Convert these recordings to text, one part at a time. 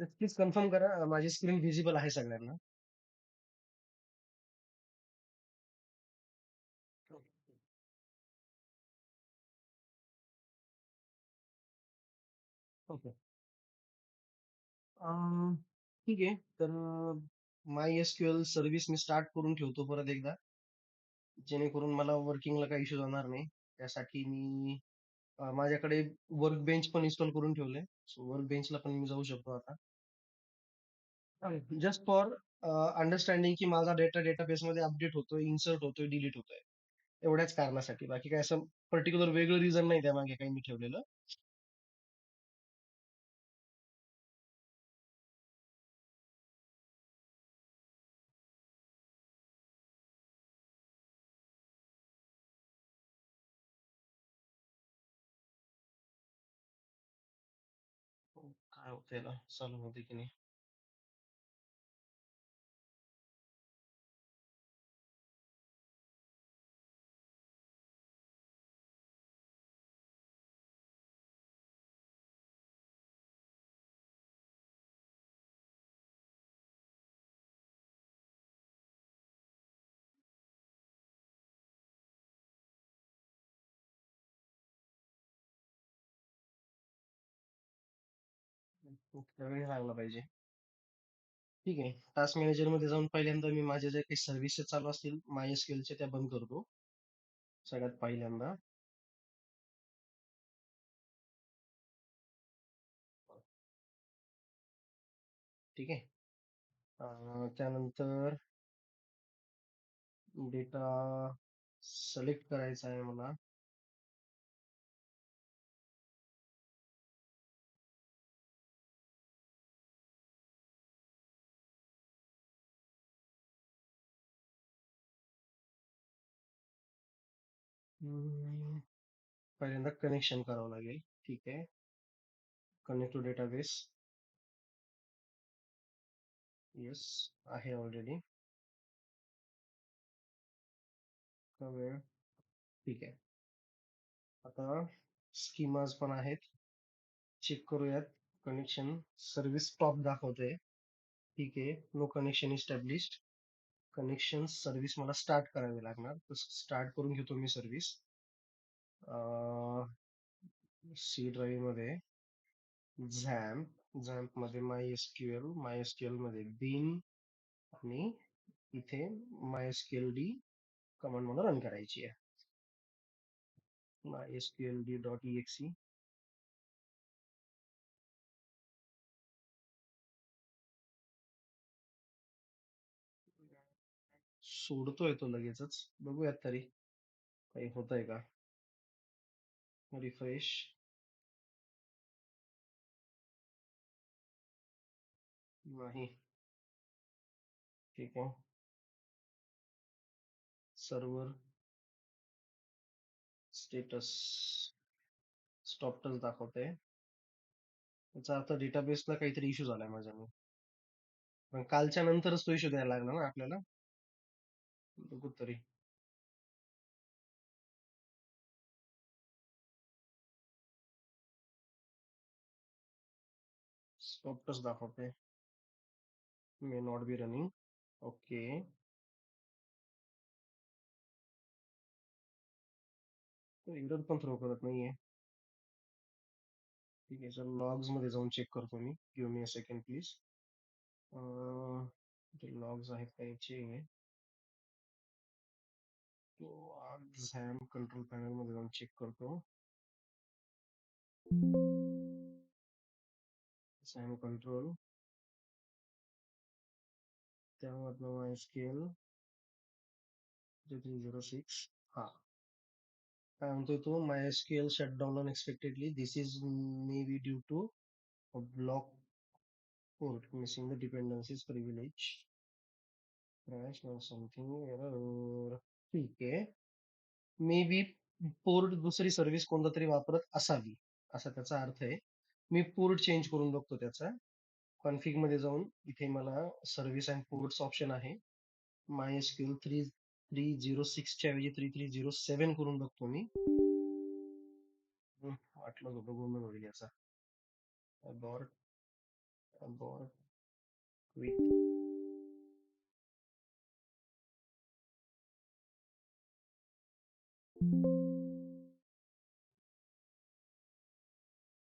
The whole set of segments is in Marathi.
प्लीज कन्फर्म करा माझी स्क्रीन व्हिजिबल आहे सगळ्यांना. ओके. ठीक आहे. तर माय एसक्यूएल सर्व्हिस मी स्टार्ट करून ठेवतो परत एकदा, जेणेकरून मला वर्किंगला काही इश्यू जाणार नाही. त्यासाठी मी माझ्याकडे वर्क बेंच पण इन्स्टॉल करून ठेवलंय. सो वर्क बेंचला पण मी जाऊ शकतो आता. जस्ट फॉर अंडरस्टँडिंग की माझा डेटा डेटाबेस मध्ये अपडेट होतोय, इन्सर्ट होतोय, डिलीट होतोय. एवढ्याच कारणासाठी. बाकी काय असं पर्टिक्युलर वेगळं रिझन नाही त्यामागे काही मी ठेवलेलं. काय होतं याला चालू होते की नाही. खूप वेळ लागला पाहिजे. ठीक आहे. टास्क मॅनेजर मध्ये जाऊन पहिल्यांदा मी माझ्या ज्या काही सर्व्हिसेस चालू असतील माय स्केलच्या त्या बंद करतो सगळ्यात पहिल्यांदा. ठीक आहे. त्यानंतर डेटा सिलेक्ट करायचा आहे मला. पहिल्यांदा कनेक्शन करावं लागेल. ठीक आहे. Connect to database. येस, आहे ऑलरेडी. वेळ. ठीक आहे. आता स्कीमाज पण आहेत. चेक करूयात. कनेक्शन सर्व्हिस स्टॉप दाखवतोय. ठीक आहे. No connection established. Connection service मला स्टार्ट करावी लागणार, तर स्टार्ट करून घेतो मी सर्व्हिस. सी ड्राईव्ह मध्ये झॅम्प मध्ये माय एसक्यूएल मध्ये बीन, आणि इथे माय एसक्यूएल डी कमांड मला रन करायची आहे. माय एसक्यूएल डी डॉट एक्सी. सोडतोय तो लगेचच, बघूयात तरी काही होतंय का. रिफ्रेश. नाही. ठीक आहे. सर्व्हर स्टेटस स्टॉपच दाखवते. याचा अर्थ डेटाबेसला काहीतरी इश्यू झालाय माझ्याने. पण कालच्या नंतरच तो इश्यू द्यायला लागला ना आपल्याला. बघू तरी. स्टॉपच दाखवते. May not be running. Okay. Error पण थ्रो करत नाहीये. ठीक आहे. चल लॉग्स मध्ये जाऊन चेक करतो मी. Give me a second please. Logs आहेत का याचे. तो झॅम कंट्रोल पॅनल मध्ये जाऊन चेक करतो. झॅम कंट्रोल, त्यामधनं माय स्केल 306. हा, काय म्हणतोय तो. MySQL shut down unexpectedly. This is may be due to block port missing the dependencies privilege crash or something error. ठीक आहे. मे बी पोर्ट दुसरी सर्व्हिस कोणता तरी वापरत असावी, असा त्याचा अर्थ आहे. मी पोर्ट चेंज करून बघतो त्याचा. कॉन्फिग मध्ये जाऊन इथे मला सर्व्हिस अँड पोर्ट्स ऑप्शन आहे. माय स्क्यूल 3.3.0.6 च्या ऐवजी 3.3.0.7 करून बघतो मी. वाटलं होतं गोंधळ होईल याचा. Abort with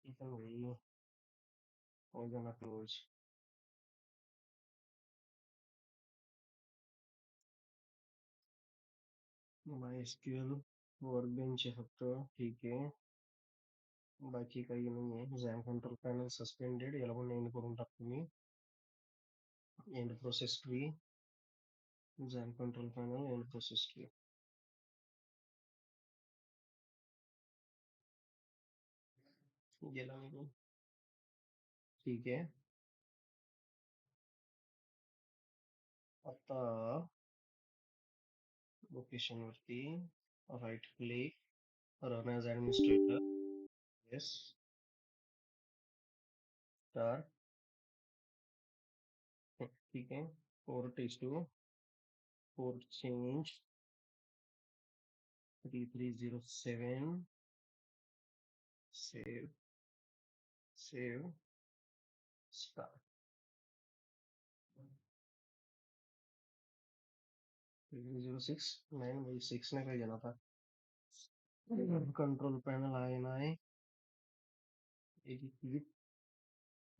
even way we're gonna close MySQL workbench आहे फक्त. ठीक आहे, बाकी काही नाही आहे. झॅम कंट्रोल पॅनल सस्पेंडेड, याला पण एंड करून टाकतो मी. End process tree, XAMPP control panel, end process tree. गेला निघून. ठीक आहे, आता लोकेशन वरती right click, run as administrator. Yes, start. ठीक आहे, port issue, port change 3307. Save, save, start. 006 9 ने काही गेला था. कंट्रोल पॅनल आहे नाही, एडिट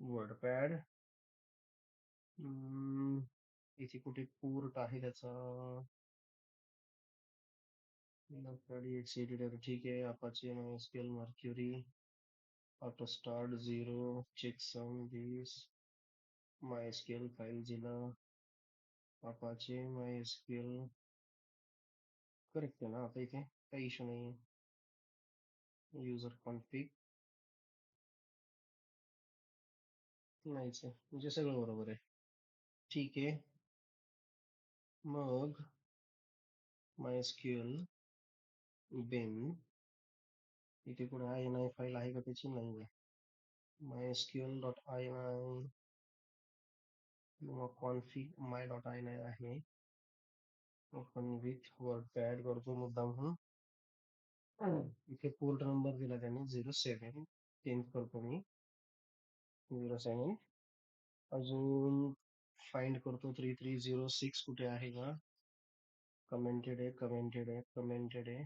वर्डपॅड. इथे कुठे पोर्ट आहे त्याचा, एक्सिडेड. ठीक आहे, Apache MySQL Mercury, auto start 0, check sum this, MySQL file जिला, अपाचे MySQL करेक्ट आहे ना आता, इथे काही इश्यू नाही. युजर कॉन्फिग नाहीच आहे, म्हणजे सगळं बरोबर आहे. ठीक आहे, मग MySQL बिन इथे कुठे INI फाईल आहे का, त्याची नाही आहे. MySQL डॉट INI किंवा config my डॉट INI आहे. ओपन विथ वर्डपॅड करतो मुद्दाम. इथे पोर्ट नंबर दिला त्याने 07, चेंज करतो मी 07. अजून फाइंड करतो 3306 कुठे आहे का. कमेंटेड आहे, कमेंटेड आहे, कमेंटेड आहे.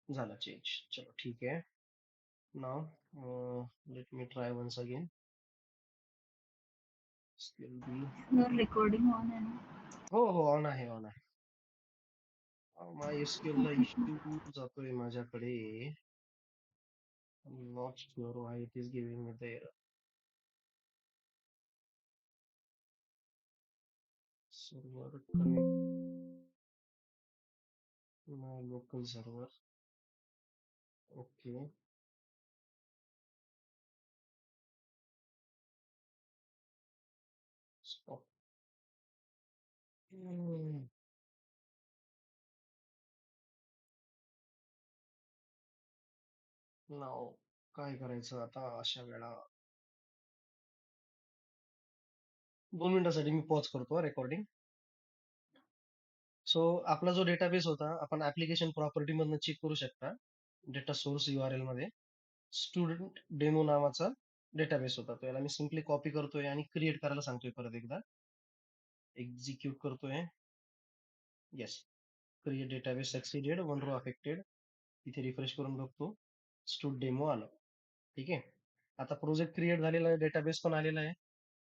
झाला चेंज. चलो ठीक आहे. Now let me try once again. Skill B, recording on आहे ना? हो हो, ऑन आहे, ऑन आहे. MySQL ला इश्यू जातोय माझ्याकडे. I'm not sure why it is giving me the error. Server connect to my local server. Okay. Stop. Now काय करायचं आता अशा वेळा. 2 मिनिटासाठी मी पॉज करतो रेकॉर्डिंग. सो आपला जो डेटाबेस होता, आपण ऍप्लिकेशन प्रॉपर्टी मधनं चेक करू शकता. डेटा सोर्स URL मध्ये स्टुडंट डेमो नावाचा डेटाबेस होता. तो याला मी सिम्पली कॉपी करतोय आणि क्रिएट करायला सांगतोय परत एकदा. एक्झिक्यूट करतोय. Yes, create database succeeded, 1 row affected. इथे रिफ्रेश करून बघतो, स्टूड डेमो आलं. ठीक आहे, आता प्रोजेक्ट क्रिएट झालेला आहे, डेटाबेस पण आलेला आहे.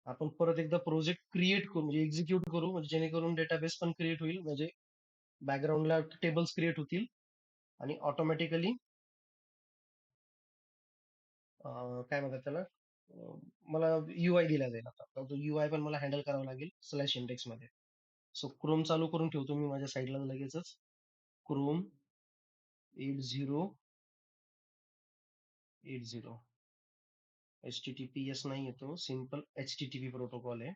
आपण परत एकदा प्रोजेक्ट क्रिएट करू, म्हणजे एक्झिक्यूट करू, म्हणजे जेणेकरून डेटाबेस पण क्रिएट होईल, म्हणजे बॅकग्राऊंडला टेबल्स क्रिएट होतील आणि ऑटोमॅटिकली काय म्हणतात त्याला, मला UI दिला जाईल. आता तो UI पण मला हँडल करावा लागेल स्लॅश इंडेक्स मध्ये. सो क्रोम चालू करून ठेवतो मी माझ्या साईडला लगेचच. क्रोम 8080 HTTPS नाही येतो, सिंपल HTTP प्रोटोकॉल आहे.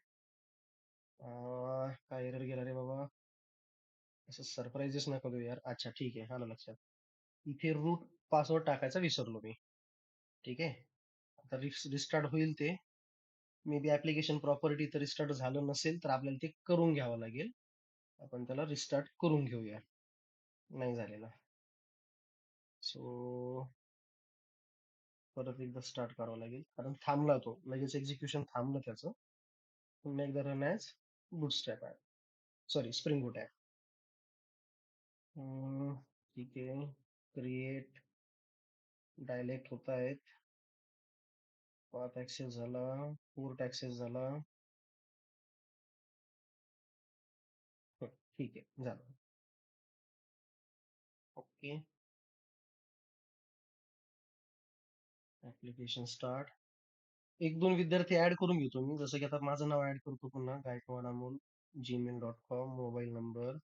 काय एरर गेला रे बाबा, असं सरप्राईजेस नका देऊ यार. अच्छा ठीक आहे, आलं लक्षात. इथे रूट पासवर्ड टाकायचा विसरलो मी. ठीक आहे, आता रिस्टार्ट होईल ते. मे बी ऍप्लिकेशन प्रॉपर्टी तर रिस्टार्ट झालं नसेल, तर आपल्याला ते करून घ्यावं लागेल. आपण त्याला रिस्टार्ट करून घेऊया. नाही झालेला. सो परत एकदा स्टार्ट करावं लागेल कारण थांबला तो लगेच एक्झिक्युशन थांबलं त्याचं. पुन्हा एकदा run as bootstrap app, sorry spring boot app. ठीक आहे. क्रिएट डायलेक्ट होत आहेत. पाथ ऍक्सेस झाला, पोर्ट ऍक्सेस झाला. ठीक आहे, झालं. ओके. Application start. एक दोन विद्यार्थी ऍड करून घेतो मी, जसं की आता माझं नाव ऍड करतो पुन्हा, Gaikwad Amol gmail.com, mobile number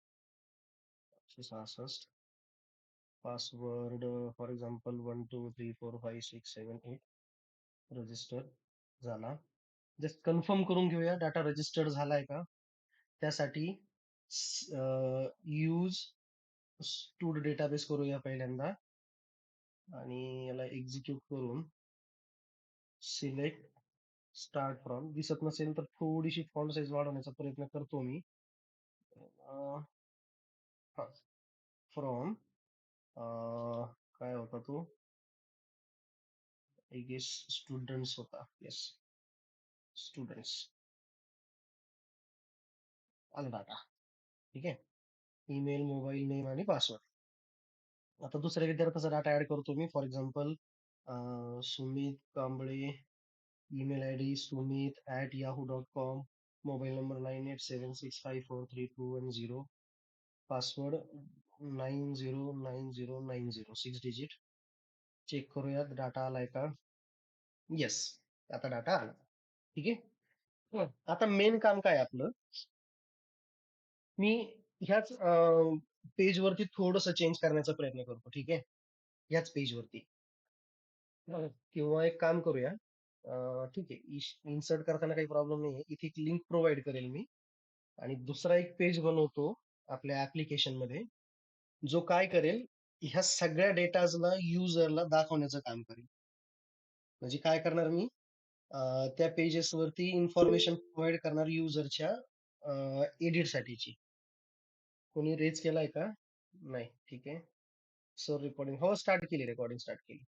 66, password for example 12345678, register झाला. जस्ट कन्फर्म करून घेऊया डाटा रजिस्टर्ड झालाय का. त्यासाठी यूज स्टूड डेटाबेस करूया पहिल्यांदा आणि याला एक्झिक्यूट करून सिलेक्ट स्टार्ट फ्रॉम. दिसत नसेल तर थोडीशी फॉन्ट साईज वाढवण्याचा प्रयत्न करतो मी. फ्रॉम काय होता तो, आय गेस स्टुडंट्स होता. येस, स्टुडंट्स आला डाटा. ठीक आहे. ईमेल, मोबाईल नेम आणि पासवर्ड. आता दुसऱ्या विद्यार्थ्याचा डाटा ऍड करतो मी. For example Sumit Kamble, email I D sumit@yahoo.com, mobile number 9876543210, password 909090, 6 digit. Check करूयात डाटा आलाय का. येस, आता डाटा आला. ठीक आहे. आता मेन काम काय आपलं, मी ह्याच पेज वरती थोडस चेंज करण्याचा प्रयत्न करतो. ठीक आहे. ह्याच पेज वरती किंवा एक काम करूया. ठीक आहे, इन्सर्ट करताना काही प्रॉब्लेम नाही आहे. इथे एक लिंक प्रोव्हाइड करेल मी आणि दुसरा एक पेज बनवतो आपल्या ऍप्लिकेशन मध्ये, जो काय करेल, ह्या सगळ्या डेटाजला युजरला दाखवण्याचं काम करेल. म्हणजे काय करणार मी, त्या पेजेस वरती इन्फॉर्मेशन प्रोव्हाइड करणार युजरच्या एडिट साठीची. कोणी रेज केलाय का. नाही, ठीक आहे. सर रेकॉर्डिंग, हो स्टार्ट केली, रेकॉर्डिंग स्टार्ट केली.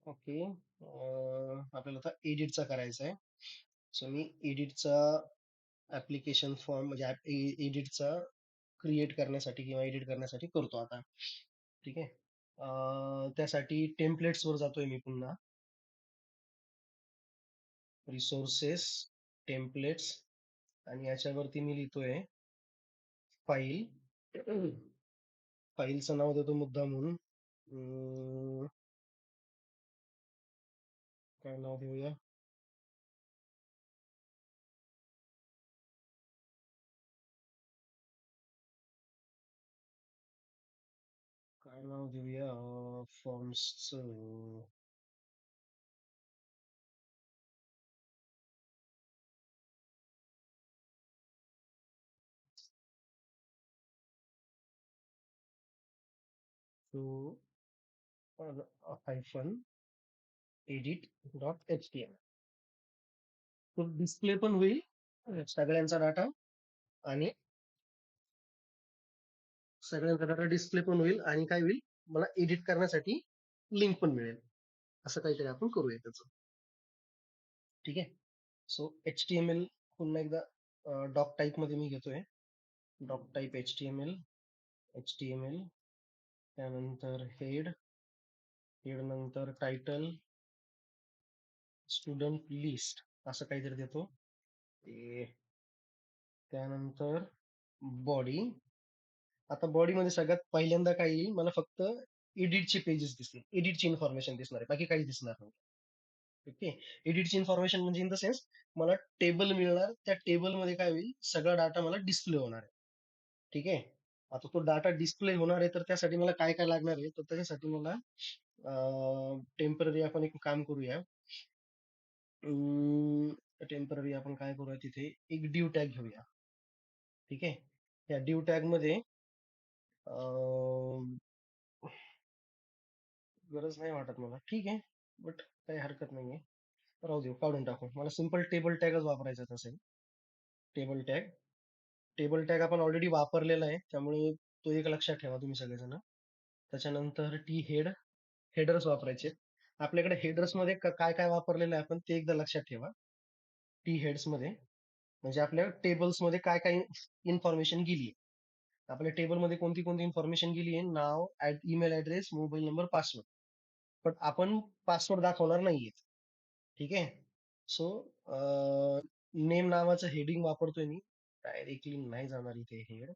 ओके. आपल्याला आता एडिटचा करायचा आहे. सो मी एडिटचा ऍप्लिकेशन फॉर्म म्हणजे एडिटचा क्रिएट करण्यासाठी किंवा एडिट करण्यासाठी करतो आता. ठीक आहे. त्यासाठी टेम्पलेट्स वर जातोय मी पुन्हा. रिसोर्सेस, टेम्पलेट्स, आणि याच्यावरती मी लिहितोय फाईल. फाईलचं नाव देतो मुद्दा म्हणून. काय नाव देऊया. काय नाव देऊया फॉर्म्सचं. तो हायफन एडिट डॉट HTML. तो डिस्प्ले पण होईल सगळ्यांचा डाटा, आणि सगळ्यांचा डाटा डिस्प्ले पण होईल, आणि काय होईल, मला एडिट करण्यासाठी लिंक पण मिळेल. असं काहीतरी आपण करूया त्याचं. ठीक आहे. सो HTML पुन्हा एकदा डॉक टाईप मध्ये मी घेतोय. डॉक टाईप HTML, त्यानंतर हेड, हेड नंतर टायटल, स्टुडंट लिस्ट, असं काहीतरी देतो. त्यानंतर बॉडी. आता बॉडी मध्ये सगळ्यात पहिल्यांदा काय येईल, मला फक्त एडिटचे पेजेस दिसतील, एडिटची इन्फॉर्मेशन दिसणार आहे, बाकी काही दिसणार नाही. ओके. एडिटची इन्फॉर्मेशन म्हणजे इन द सेन्स, मला टेबल मिळणार, त्या टेबल मध्ये काय होईल, सगळा डाटा मला डिस्प्ले होणार आहे. ठीक आहे. आता तो डाटा डिस्प्ले होणार आहे, तर त्यासाठी मला काय काय लागणार आहे, तर त्याच्यासाठी मला टेम्पररी आपण एक काम करूया. टेम्पररी आपण काय करूया, तिथे एक ड्यू टॅग घेऊया. ठीक आहे. या ड्यू टॅग मध्ये गरज नाही वाटत मला, ठीक आहे, बट काही हरकत नाहीये, राहू देऊ, काढून टाकू. मला सिंपल टेबल टॅगच वापरायचा असेल. टेबल टॅग, टेबल टॅग आपण ऑलरेडी वापरलेला आहे, त्यामुळे तो एक लक्षात ठेवा तुम्ही सगळेजण. त्याच्यानंतर टी हेडर्स वापरायचे. आपल्याकडे हेडर्स मध्ये काय काय वापरलेलं आहे आपण ते एकदा लक्षात ठेवा. टी हेड्स मध्ये म्हणजे आपल्या टेबल्स मध्ये काय काय इन्फॉर्मेशन गेली आहे. आपल्या टेबलमध्ये कोणती कोणती इन्फॉर्मेशन गेली आहे, नाव, email address, mobile number, password. पण आपण पासवर्ड दाखवणार नाहीये. ठीक आहे. सो नेम नावाचं हेडिंग वापरतोय मी. डायरेक्टली नाही जाणार इथे हेड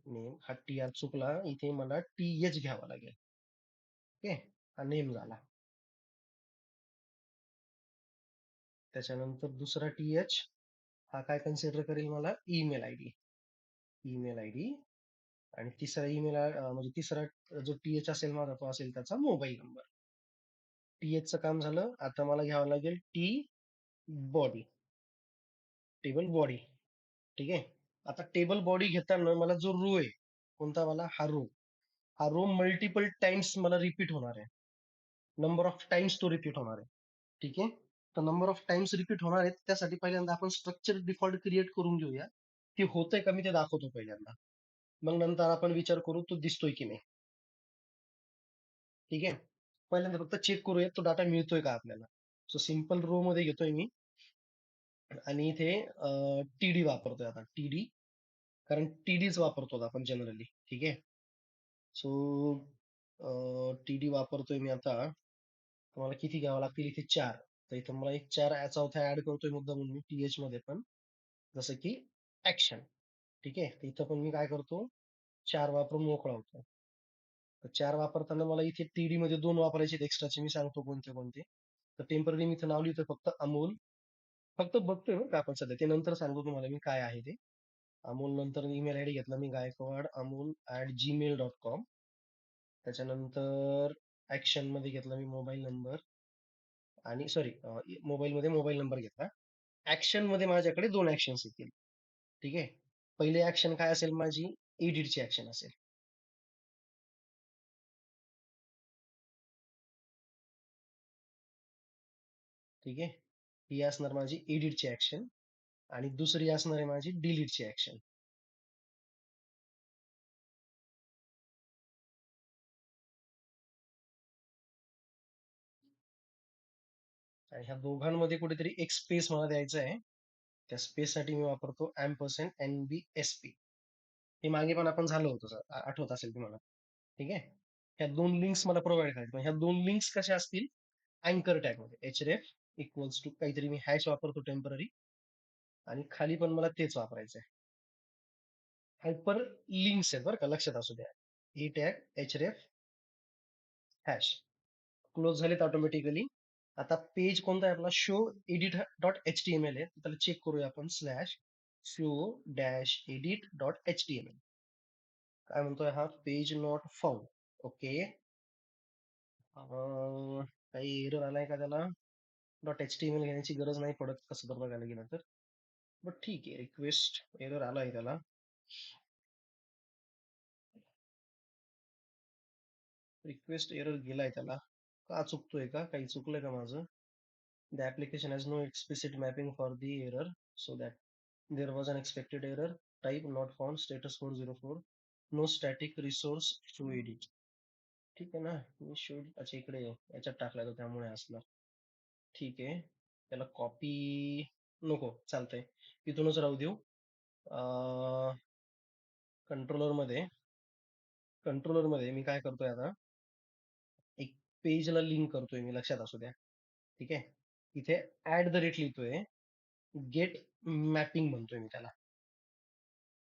नेम. हा टी आर चुकला, इथे मला टी एच घ्यावा लागेल. ओके, हा नेम झाला. त्याच्यानंतर दुसरा टी एच हा काय कन्सिडर करेल, मला email I D. Email I D. आणि तिसरा ईमेल म्हणजे तिसरा जो टी एच असेल माझा, तो असेल त्याचा मोबाईल नंबर. टी एच चं काम झालं. आता मला घ्यावं लागेल टी बॉडी, टेबल बॉडी. ठीक आहे. आता टेबल बॉडी घेताना मला जो रो आहे, कोणता वाला, हा रो मल्टिपल टाइम्स मला रिपीट होणार आहे. नंबर ऑफ टाइम्स तो रिपीट होणार आहे. ठीक आहे. तर नंबर ऑफ टाइम्स रिपीट होणार आहेत, त्यासाठी पहिल्यांदा आपण स्ट्रक्चर डिफॉल्ट क्रिएट करून घेऊया. ते होतंय का मी ते दाखवतो पहिल्यांदा. मग नंतर आपण विचार करू तो दिसतोय की नाही. ठीक आहे. पहिल्यांदा फक्त चेक करूया तो डाटा मिळतोय का आपल्याला. सो सिंपल रो मध्ये घेतोय मी आणि इथे टीडी वापरतोय. आता टीडी, कारण टीडीच वापरतो आपण जनरली. ठीक आहे. सो टीडी वापरतोय मी आता. तुम्हाला किती घ्यावं लागतील इथे, 4. तर इथं मला एक 4 चौथा ऍड करतोय मुद्दा म्हणून मी टीएच मध्ये पण, जसं की ऍक्शन. ठीक आहे. तर इथं पण मी काय करतो, 4 वापरून मोकळा होतो. तर 4 वापरताना मला इथे टीडी मध्ये 2 वापरायचे एक्स्ट्राचे, मी सांगतो कोणते कोणते. तर टेम्पररी मी इथं नाव लिहितोय फक्त अमोल. फक्त बघतोय बरं का आपण सध्या, ते नंतर सांगतो तुम्हाला मी काय आहे ते. अमोल नंतर ईमेल आयडी घेतला मी, गायकवाड अमोल @gmail.com. त्याच्यानंतर ऍक्शन मध्ये घेतला मी मोबाईल नंबर, आणि सॉरी, मोबाईल मध्ये मोबाईल नंबर घेतला. ऍक्शन मध्ये माझ्याकडे 2 ऍक्शन्स येतील. ठीक आहे. पहिले ऍक्शन काय असेल माझी, एडिटची ऍक्शन असेल. ठीक आहे. ही असणार माझी एडिटची ऍक्शन, आणि दुसरी असणार आहे माझी डिलीटची ऍक्शन. आणि ह्या दोघांमध्ये कुठेतरी एक स्पेस मला द्यायचा आहे. त्या स्पेस साठी मी वापरतो $NBSP. हे मागे पण आपण झालं होतं सर, आठवत असेल तुम्हाला. ठीक आहे. ह्या 2 लिंक्स मला प्रोव्हाइड करायच्या. ह्या 2 लिंक्स कशा असतील, अँकर टॅग मध्ये href इक्वल्स टू काहीतरी मी हॅश वापरतो टेम्पररी, आणि खाली पण मला तेच वापरायचं आहे. हायपर लिंक्स आहेत बरं का, लक्षात असू द्या. ही टॅग href हॅश क्लोज झालेत ऑटोमॅटिकली. आता पेज कोणता आहे आपला, show edit dot H T M L आहे. त्याला चेक करूया आपण, slash show dash edit dot H T M L. काय म्हणतोय हा, पेज नॉट फाउंड. ओके. काही एरर आलाय का त्याला, dot H T M L घेण्याची गरज नाही पडत कसं तर बघायला गेलं तर. बट ठीक आहे, रिक्वेस्ट एरर आलाय त्याला. रिक्वेस्ट एरर गेलाय त्याला. का चुकतोय का, काही चुकलंय का माझं. The application has no explicit mapping for the error, so that there was an expected error. Type not found, status 404. No static resource to edit. ठीक आहे ना, मी शोध अच्छा इकडे याच्यात टाकला तर त्यामुळे असणार. ठीक आहे. त्याला कॉपी नको, चालतंय, इथूनच राहू देऊ. कंट्रोलर मध्ये मी काय करतोय आता, एक पेजला लिंक करतोय मी, लक्षात असू द्या. ठीक आहे. इथे ऍट द रेट लिहितोय, गेट मॅपिंग म्हणतोय मी त्याला.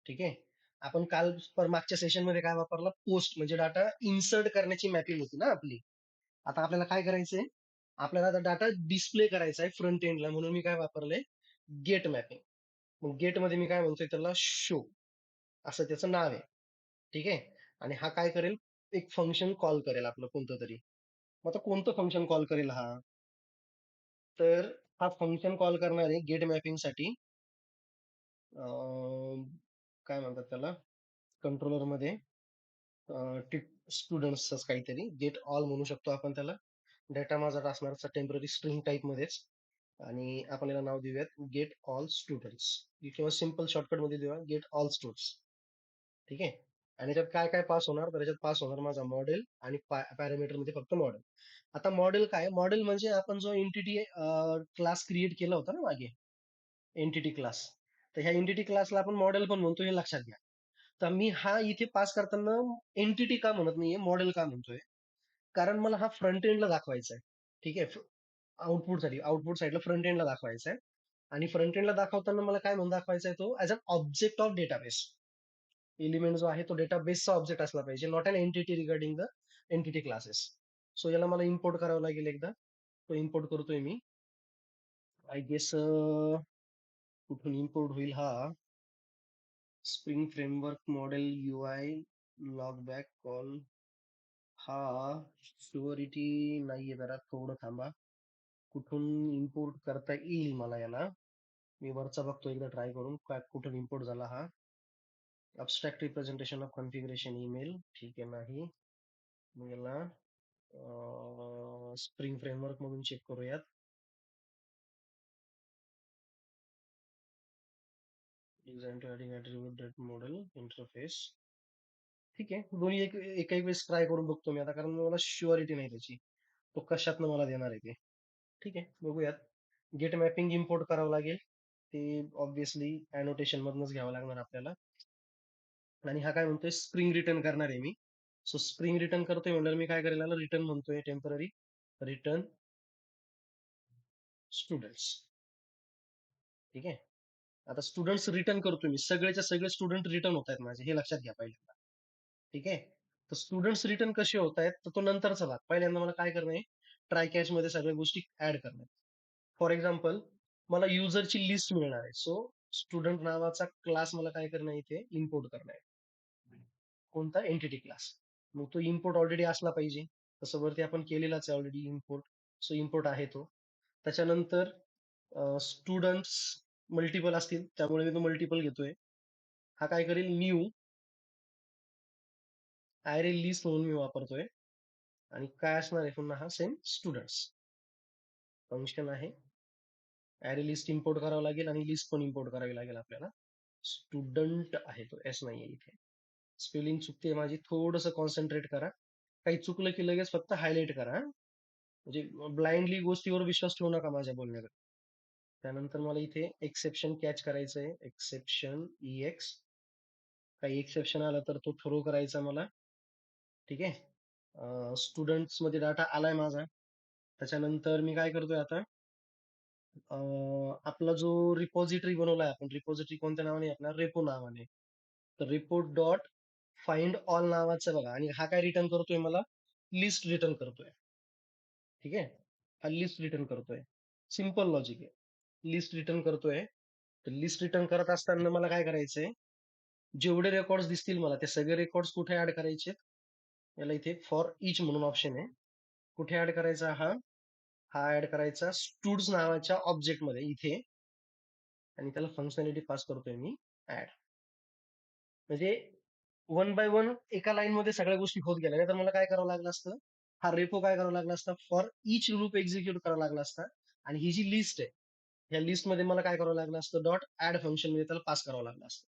ठीक आहे. आपण काल मागच्या सेशन मध्ये काय वापरला, पोस्ट म्हणजे डाटा इन्सर्ट करण्याची मॅपिंग होती ना आपली. आता आपल्याला काय करायचंय, आपल्याला आता डाटा डिस्प्ले करायचा आहे फ्रंट एंडला, म्हणून मी काय वापरलंय, गेट मॅपिंग. मग गेट मध्ये मी काय म्हणतोय त्याला, शो असं त्याचं नाव आहे. ठीक आहे. आणि हा काय करेल, एक फंक्शन कॉल करेल आपलं कोणतं तरी. मग आता कोणतं फंक्शन कॉल करेल हा, तर हा फंक्शन कॉल करणार आहे गेट मॅपिंग साठी. काय म्हणतात त्याला, कंट्रोलर मध्ये स्टुडंट्स काहीतरी, गेट ऑल म्हणू शकतो आपण त्याला. डेटा माझा असणार टेम्पररी स्ट्रिंग टाईप मध्येच, आणि आपण याला नाव देऊयात गेट ऑल स्टुडंट्स, किंवा सिंपल शॉर्टकट मध्ये देऊया गेट ऑल स्टुडंट्स. ठीक आहे. आणि त्यात काय काय पास होणार, तर त्याच्यात पास होणार माझा मॉडेल आणि पॅरामीटर मध्ये फक्त मॉडेल. आता मॉडेल काय, मॉडेल म्हणजे आपण जो एंटिटी क्लास क्रिएट केला होता ना मागे, एंटिटी क्लास, तर ह्या एंटिटी क्लासला आपण मॉडेल पण म्हणतो, हे लक्षात घ्या. तर मी हा इथे पास करताना एंटिटी का म्हणत नाहीये, मॉडेल का म्हणतोय, कारण मला हा फ्रंट एंडला दाखवायचा आहे. ठीक आहे, आउटपुट साईडला फ्रंट एंडला दाखवायचा आहे. आणि फ्रंट एंडला दाखवताना मला काय म्हणून दाखवायचा आहे, तो as an object of database. Element जो आहे तो डेटाबेसचा ऑब्जेक्ट असला पाहिजे, not an entity regarding the entity classes. So याला मला इम्पोर्ट करावं लागेल एकदा. तो इम्पोर्ट करतोय मी. आय गेस कुठून इम्पोर्ट होईल हा, spring framework model UI log back call. हा शुअरिटी नाहीये, जरा थोडं थांबा. कुठून इम्पोर्ट करता येईल मला याला, मी वरचा बघतो एकदा ट्राय करून, काय कुठून इम्पोर्ट झाला हा. Abstract representation of configuration email, ठीक आहे, नाही. मग याला स्प्रिंग फ्रेमवर्क मधून चेक करूयात. Design to adding attribute date model interface. ठीक आहे, दोन्ही एक एक वेळेस ट्राय करून बघतो मी आता, कारण मला शुअरिटी नाही त्याची, तो कशातनं मला देणार आहे ते. ठीक आहे, बघूयात. गेट मॅपिंग इम्पोर्ट करावं लागेल, ते ऑब्व्हियसली अॅनोटेशन मधनच घ्यावं लागणार आपल्याला. आणि हा काय म्हणतोय, स्प्रिंग रिटर्न करणार आहे मी. सो स्प्रिंग रिटर्न करतोय म्हणल्यावर मी काय करेल, रिटर्न म्हणतोय टेम्पररी रिटर्न स्टुडंट्स. ठीक आहे, आता स्टुडंट्स रिटर्न करतोय मी, सगळेच्या सगळे स्टुडंट रिटर्न होत आहेत माझे, हे लक्षात घ्या पहिल्यांदा. ठीक आहे, तर स्टुडंट्स रिटर्न कसे होत आहेत, तर तो नंतरचा भाग. पहिल्यांदा मला काय करणं आहे, ट्राय कॅच मध्ये सगळ्या गोष्टी ऍड करणं. फॉर एक्झाम्पल, मला युजरची लिस्ट मिळणार आहे, सो स्टुडंट नावाचा क्लास मला काय करणं आहे, इथे इम्पोर्ट करणं आहे. कोणता, एंटिटी क्लास. मग तो इम्पोर्ट ऑलरेडी असला पाहिजे, तसं वरती आपण केलेलाच आहे ऑलरेडी इम्पोर्ट. सो इम्पोर्ट आहे तो. त्याच्यानंतर स्टुडंट्स मल्टिपल असतील, त्यामुळे मी तो मल्टिपल घेतोय. हा काय करेल, न्यू ऍरे लिस्ट म्हणून मी वापरतोय. आणि काय असणार आहे पुन्हा, हा सेम स्टुडंट्स फंक्शन आहे. ऍरे लिस्ट इम्पोर्ट करावं लागेल आणि लिस्ट पण इम्पोर्ट करावी लागेल आपल्याला. स्टुडंट आहे तो, एस नाहीये इथे. स्पेलिंग चुकते माझी, थोडस कॉन्सन्ट्रेट करा. काही चुकलं की लगेच फक्त हायलाइट करा, म्हणजे ब्लाइंडली गोष्टीवर विश्वास ठेवू नका माझ्या बोलण्यावर. त्यानंतर मला इथे एक्सेप्शन कॅच करायचं आहे, एक्सेप्शन EX. काही एक्सेप्शन आला तर तो थ्रो करायचा मला. ठीक आहे, स्टुडंट्स मध्ये डाटा आलाय माझा. त्याच्यानंतर मी काय करतोय आता, आपला जो रिपॉझिटरी बनवलाय आपण, रिपॉझिटरी कोणत्या नावाने, आपला रेपो नावाने. तर रेपो डॉट फाइंड ऑल नावाचं बघा, आणि हा काय रिटर्न करतोय, मला लिस्ट रिटर्न करतोय. ठीक आहे, हा लिस्ट रिटर्न करतोय. सिम्पल लॉजिक आहे, लिस्ट रिटर्न करतोय. तर लिस्ट रिटर्न करत असताना मला काय करायचंय, जेवढे रेकॉर्ड्स दिसतील मला, ते सगळे रेकॉर्ड्स कुठे ऍड करायचे, याला इथे फॉर इच म्हणून ऑप्शन आहे. कुठे ऍड करायचा, हा हा ऍड करायचा स्टुड्स नावाच्या ऑब्जेक्ट मध्ये इथे. आणि त्याला फंक्शनॅलिटी पास करतोय मी, ऍड. म्हणजे वन बाय वन एका लाईन मध्ये सगळ्या गोष्टी होत गेल्या, नाही तर मला काय करावं लागलं असतं, हा रेपो काय करावं लागला असता, फॉर इच लूप एक्झिक्यूट करावं लागला असता. आणि ही जी लिस्ट आहे, ह्या लिस्ट मध्ये मला काय करावं लागलं असतं, डॉट ऍड फंक्शन मध्ये त्याला पास करावं लागलं असतं.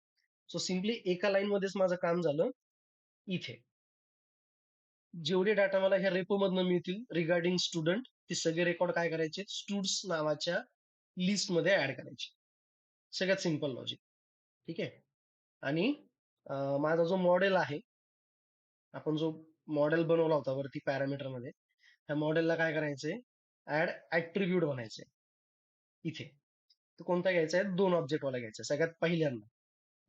सो सिम्पली एका लाईन मध्येच माझं काम झालं. इथे जेवढे डाटा मला ह्या रेपो मधनं मिळतील रिगार्डिंग स्टुडंट, ते सगळे रेकॉर्ड काय करायचे, स्टुड्स नावाच्या लिस्ट मध्ये ऍड करायचे. सगळ्यात सिंपल लॉजिक. ठीक आहे, आणि माझा जो मॉडेल आहे, आपण जो मॉडेल बनवला होता वरती पॅरामीटर मध्ये, त्या मॉडेलला काय करायचंय, ऍड ऍट्रिब्यूट बनायचंय इथे. तो कोणता घ्यायचा आहे, दोन ऑब्जेक्ट वाला घ्यायचा आहे सगळ्यात पहिल्यांदा.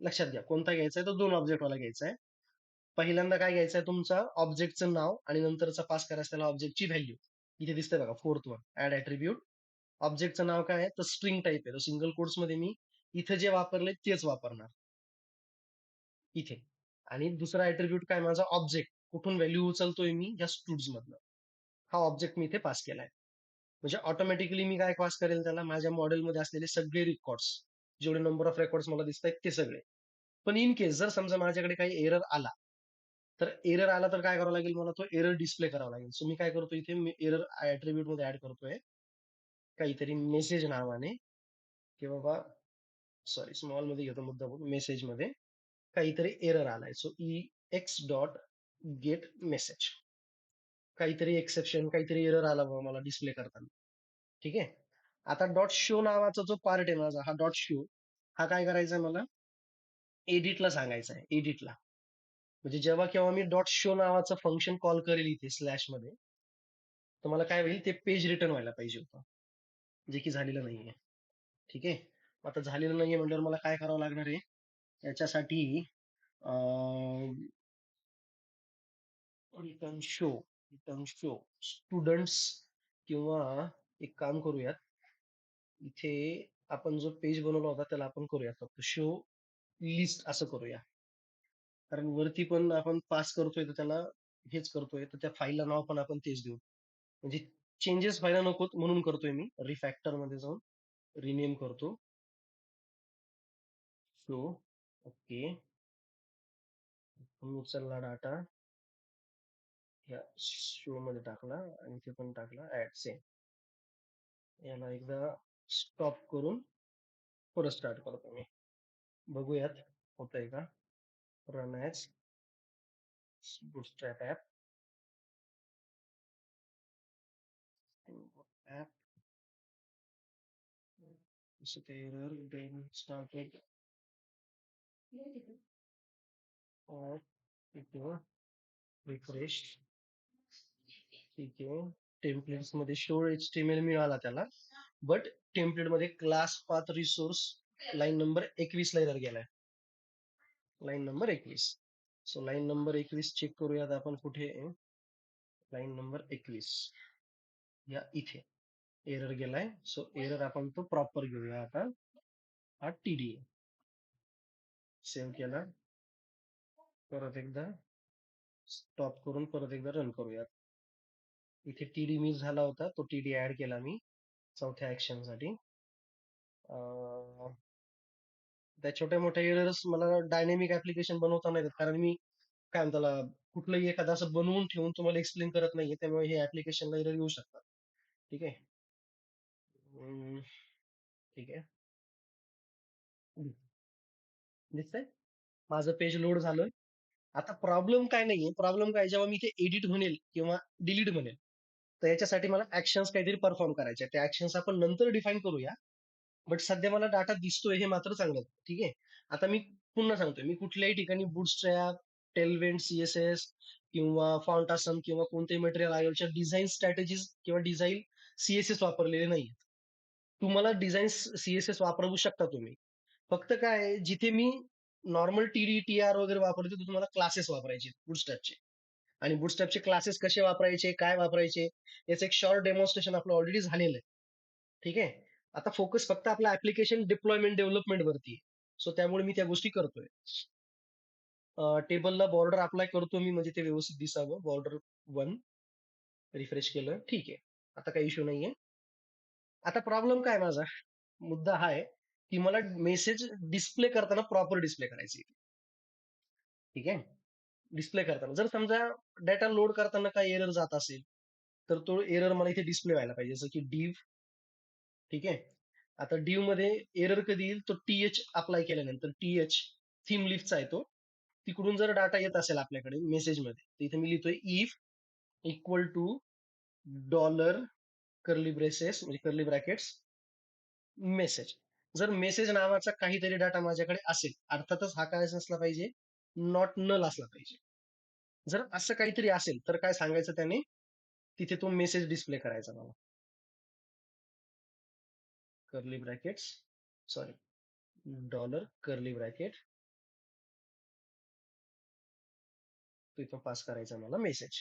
लक्षात घ्या, कोणता घ्यायचा आहे, तो दोन ऑब्जेक्ट वाला घ्यायचा आहे. पहिल्यांदा काय घ्यायचं आहे, तुमचा ऑब्जेक्टचं नाव, आणि नंतरचा पास करायचं त्याला ऑब्जेक्टची व्हॅल्यू. इथे दिसतंय बघा, फोर्थ वन, ऍड ऍट्रिब्यूट. ऑब्जेक्टचं नाव काय आहे, तर स्ट्रिंग टाईप आहे, तो सिंगल कोट्स मध्ये मी इथे जे वापरले तेच वापरणार इथे. आणि दुसरा ऍट्रिब्यूट काय, माझा ऑब्जेक्ट कुठून व्हॅल्यू उचलतोय मी, या स्टुड्स मधनं. हा ऑब्जेक्ट मी इथे पास केलाय. म्हणजे ऑटोमॅटिकली मी काय पास करेल त्याला, माझ्या मॉडेलमध्ये असलेले सगळे रेकॉर्ड्स, जेवढे नंबर ऑफ रेकॉर्ड्स मला दिसत आहेत ते सगळे. पण इन केस जर समजा माझ्याकडे काही एरर आला, तर एरर आला तर काय करावं लागेल, मला तो एरर डिस्प्ले करावा लागेल. सो मी काय करतो, इथे मी एरर ऍट्रिब्यूट मध्ये ऍड करतोय काहीतरी मेसेज नावाने, की बाबा, सॉरी, स्मॉल मध्ये घेतो मुद्दा, मेसेज मध्ये काहीतरी एरर आलाय. So x dot get message. काहीतरी एक्सेप्शन, काहीतरी एरर आला बाबा मला डिस्प्ले करताना. ठीक आहे. आता डॉट शो नावाचा जो पार्ट आहे माझा, हा डॉट शो, हा काय करायचा आहे मला? एडिटला सांगायचा आहे, एडिटला. म्हणजे जेव्हा केव्हा मी डॉट शो नावाचं फंक्शन कॉल करेल इथे स्लॅश मध्ये, तर मला काय होईल, ते पेज रिटर्न व्हायला पाहिजे होतं, जे की झालेलं नाहीये. ठीक आहे. आता झालेलं नाहीये म्हटल्यावर मला काय करावं लागणार आहे? याच्यासाठी रिटर्न शो स्टुडंट्स, किंवा एक काम करूयात, इथे आपण जो पेज बनवला होता त्याला आपण करूया फक्त शो लिस्ट असं करूया. कारण वरती पण आपण पास करतोय तर त्याला हेच करतोय, तर त्या फाईलला नाव पण आपण तेच देऊ. म्हणजे चेंजेस व्हायला नकोत म्हणून करतोय मी. रिफॅक्टर मध्ये जाऊन रिनेम करतो शो. ओके. उचलला डाटा या शो मध्ये टाकला आणि ते पण टाकला ऍड सेम. याला एकदा स्टॉप करून परत स्टार्ट करतो मी. बघूयात होतंय का. Run as bootstrap app. App error then started और रिफ्रेश. ठीक आहे. टेम्पलेट्स मध्ये शो HTML मिळाला त्याला, बट टेम्पलेट मध्ये class path resource line number 21 ला एरर गेलाय. Line number 21. So line number 21 check करूयात आपण कुठे आहे. लाईन नंबर 21 या इथे एरर गेलाय. सो एरर आपण तो प्रॉपर घेऊया आता. हा TD सेव्ह केला. परत एकदा स्टॉप करून परत एकदा रन करूयात. इथे TD मिस झाला होता, तो TD ऍड केला मी चौथ्या ऍक्शन साठी. त्या छोट्या मोठ्या एरर्स मला डायनॅमिक ऍप्लिकेशन बनवता नाही येत, कारण मी काय म्हणतो त्याला, कुठलंही एखादं असं बनवून ठेवून तुम्हाला एक्सप्लेन करत नाहीये, त्यामुळे हे ऍप्लिकेशनला एरर येऊ शकतात. ठीक आहे. ठीक आहे. दिसतंय माझं पेज लोड झालं. आता प्रॉब्लेम काय नाहीये, प्रॉब्लेम काय, जेव्हा मी ते एडिट म्हणेल किंवा डिलीट म्हणेल, तर याच्यासाठी मला ऍक्शन्स काहीतरी परफॉर्म करायचे. त्या ऍक्शन्स आपण नंतर डिफाईन करूया. बट सध्या मला डाटा दिसतोय हे मात्र चांगलं. ठीक आहे. आता मी पुन्हा सांगतोय, मी कुठल्याही ठिकाणी बुटस्ट्रॅप, टेलवेंट CSS किंवा फाउंटासन किंवा कोणतेही मटेरियल आयोच्या डिझाईन स्ट्रॅटेजीज किंवा डिझाईन CSS वापरलेले नाही. तुम्हाला डिझाईन CSS वापरू शकता तुम्ही. फक्त काय आहे, जिथे मी नॉर्मल TR वगैरे वापरतो, तिथे तुम्हाला क्लासेस वापरायचे बुटस्ट्रॅपचे. आणि बुटस्ट्रॅपचे क्लासेस कसे वापरायचे, काय वापरायचे, याचं एक शॉर्ट डेमॉन्स्ट्रेशन आपलं ऑलरेडी झालेलं आहे. ठीक आहे. आता फोकस फक्त आपला ऍप्लिकेशन डिप्लॉयमेंट डेव्हलपमेंट वरती आहे. सो त्यामुळे मी त्या गोष्टी करतोय. टेबलला बॉर्डर अप्लाय करतो मी, म्हणजे ते व्यवस्थित दिसावं. बॉर्डर 1 रिफ्रेश केलं. ठीक आहे. आता काही इश्यू नाहीये. आता प्रॉब्लेम काय माझा, मुद्दा हा आहे की मला मेसेज डिस्प्ले करताना प्रॉपर डिस्प्ले करायची. ठीक आहे. डिस्प्ले करताना जर समजा डेटा लोड करताना काही एरर जात असेल, तर तो एरर मला इथे डिस्प्ले व्हायला पाहिजे, जसं की div. ठीक आहे. आता div मध्ये एरर कधी येईल, तो TH अप्लाय केल्यानंतर, TH थीम लिस्टचा आहे तो. तिकडून जर डाटा येत असेल आपल्याकडे मेसेजमध्ये, तर इथे मी लिहितोय if equal to dollar curly braces म्हणजे कर्ली ब्रॅकेट्स मेसेज. जर मेसेज नावाचा काहीतरी डाटा माझ्याकडे असेल, अर्थातच हा काय असला पाहिजे, नॉट नल असला पाहिजे. जर असं काहीतरी असेल तर काय सांगायचं त्याने, तिथे तो मेसेज डिस्प्ले करायचा मला. Curly brackets, sorry, dollar curly bracket, तिथं पास करायचा मला मेसेज.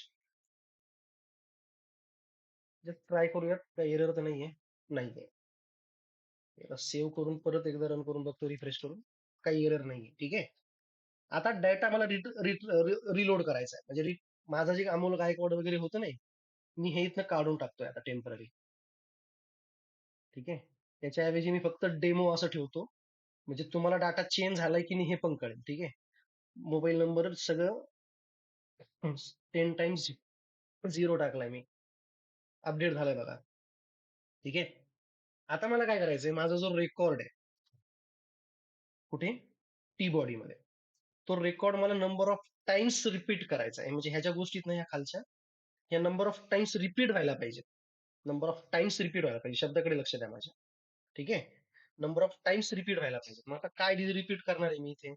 ट्राय करूयात, काही एरर तर नाहीये. नाहीये. सेव्ह करून परत एकदा रन करून बघतो, रिफ्रेश करून. काही एरर नाहीये. ठीक आहे. आता डाटा मला रिलोड करायचा आहे, म्हणजे माझा जे अमोल गायकवाड वगैरे होतं नाही, मी हे इथनं काढून टाकतोय आता टेम्पररी. ठीक आहे. त्याच्याऐवजी मी फक्त डेमो असं ठेवतो, म्हणजे तुम्हाला डाटा चेंज झालाय की नाही हे पण कळेल. ठीक आहे. मोबाईल नंबर सगळं 10 टाइम्स 0 टाकलाय मी. अपडेट झालाय बघा. ठीक आहे. आता मला काय करायचंय, माझा जो रेकॉर्ड आहे कुठे, टी बॉडी मध्ये, तो रेकॉर्ड मला नंबर ऑफ टाइम्स रिपीट करायचा आहे. म्हणजे ह्या ज्या गोष्टी आहेत ना ह्या खालच्या, ह्या नंबर ऑफ टाइम्स रिपीट व्हायला पाहिजे. नंबर ऑफ टाइम्स रिपीट व्हायला पाहिजे. शब्दाकडे लक्ष द्या माझ्या. ठीक आहे? नंबर ऑफ टाइम्स रिपीट व्हायला पाहिजे. मग आता काय रिपीट करणार आहे मी इथे?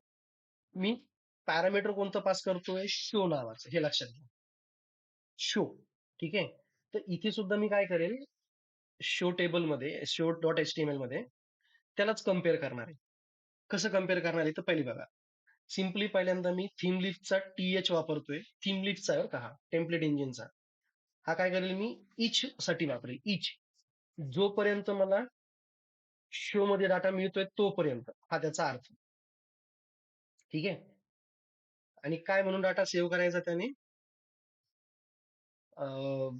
मी पॅरामीटर कोणतं पास करतोय? शो नावाचं. हे लक्षात घ्या. शो. ठीक आहे? तर इथे सुद्धा मी काय करेल, शो टेबलमध्ये शो डॉट एचटीएमएल मध्ये त्यालाच कम्पेअर करणार आहे. कसं कम्पेअर करणार आहे? तर पहिली बघा. सिम्पली पहिल्यांदा मी थीम लिस्टचा TH वापरतोय. थीम लिस्टचा आहे बरं का हा, टेम्पलेट इंजिनचा. हा काय करेल मी इच साठी वापरेल. इच. जोपर्यंत मला शो मध्ये डाटा मिळतोय तोपर्यंत हा त्याचा अर्थ. ठीक आहे? आणि काय म्हणून डाटा सेव्ह करायचा त्याने? अं,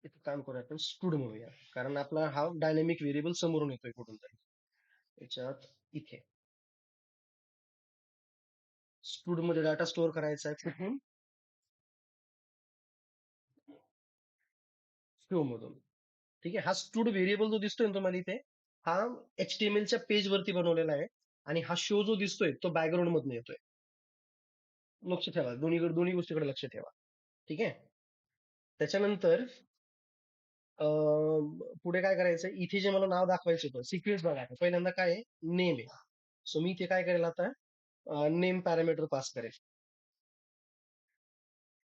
एक काम करूया आपण स्टुड म्हणूया. कारण आपला हा डायनॅमिक व्हेरिएबल समोरून येतोय कुठून तरी. याच्यात इथे स्टुड मध्ये डाटा स्टोअर करायचा आहे कुठून? शो मधून. ठीक आहे? हा स्टुड व्हेरिएबल जो दिसतोय ना तुम्हाला इथे, हा HTML च्या पेज वरती बनवलेला आहे. आणि हा शो जो दिसतोय तो बॅकग्राऊंड मधून येतोय. लक्ष ठेवा. दोन्ही गोष्टीकडे लक्ष ठेवा. ठीक आहे? त्याच्यानंतर पुढे काय करायचं? इथे जे मला नाव दाखवायचं होतं, सिक्वेन्स बघा आता. पहिल्यांदा काय आहे? नेम आहे. सो मी इथे काय करेल आता? नेम पॅरामीटर पास करेल.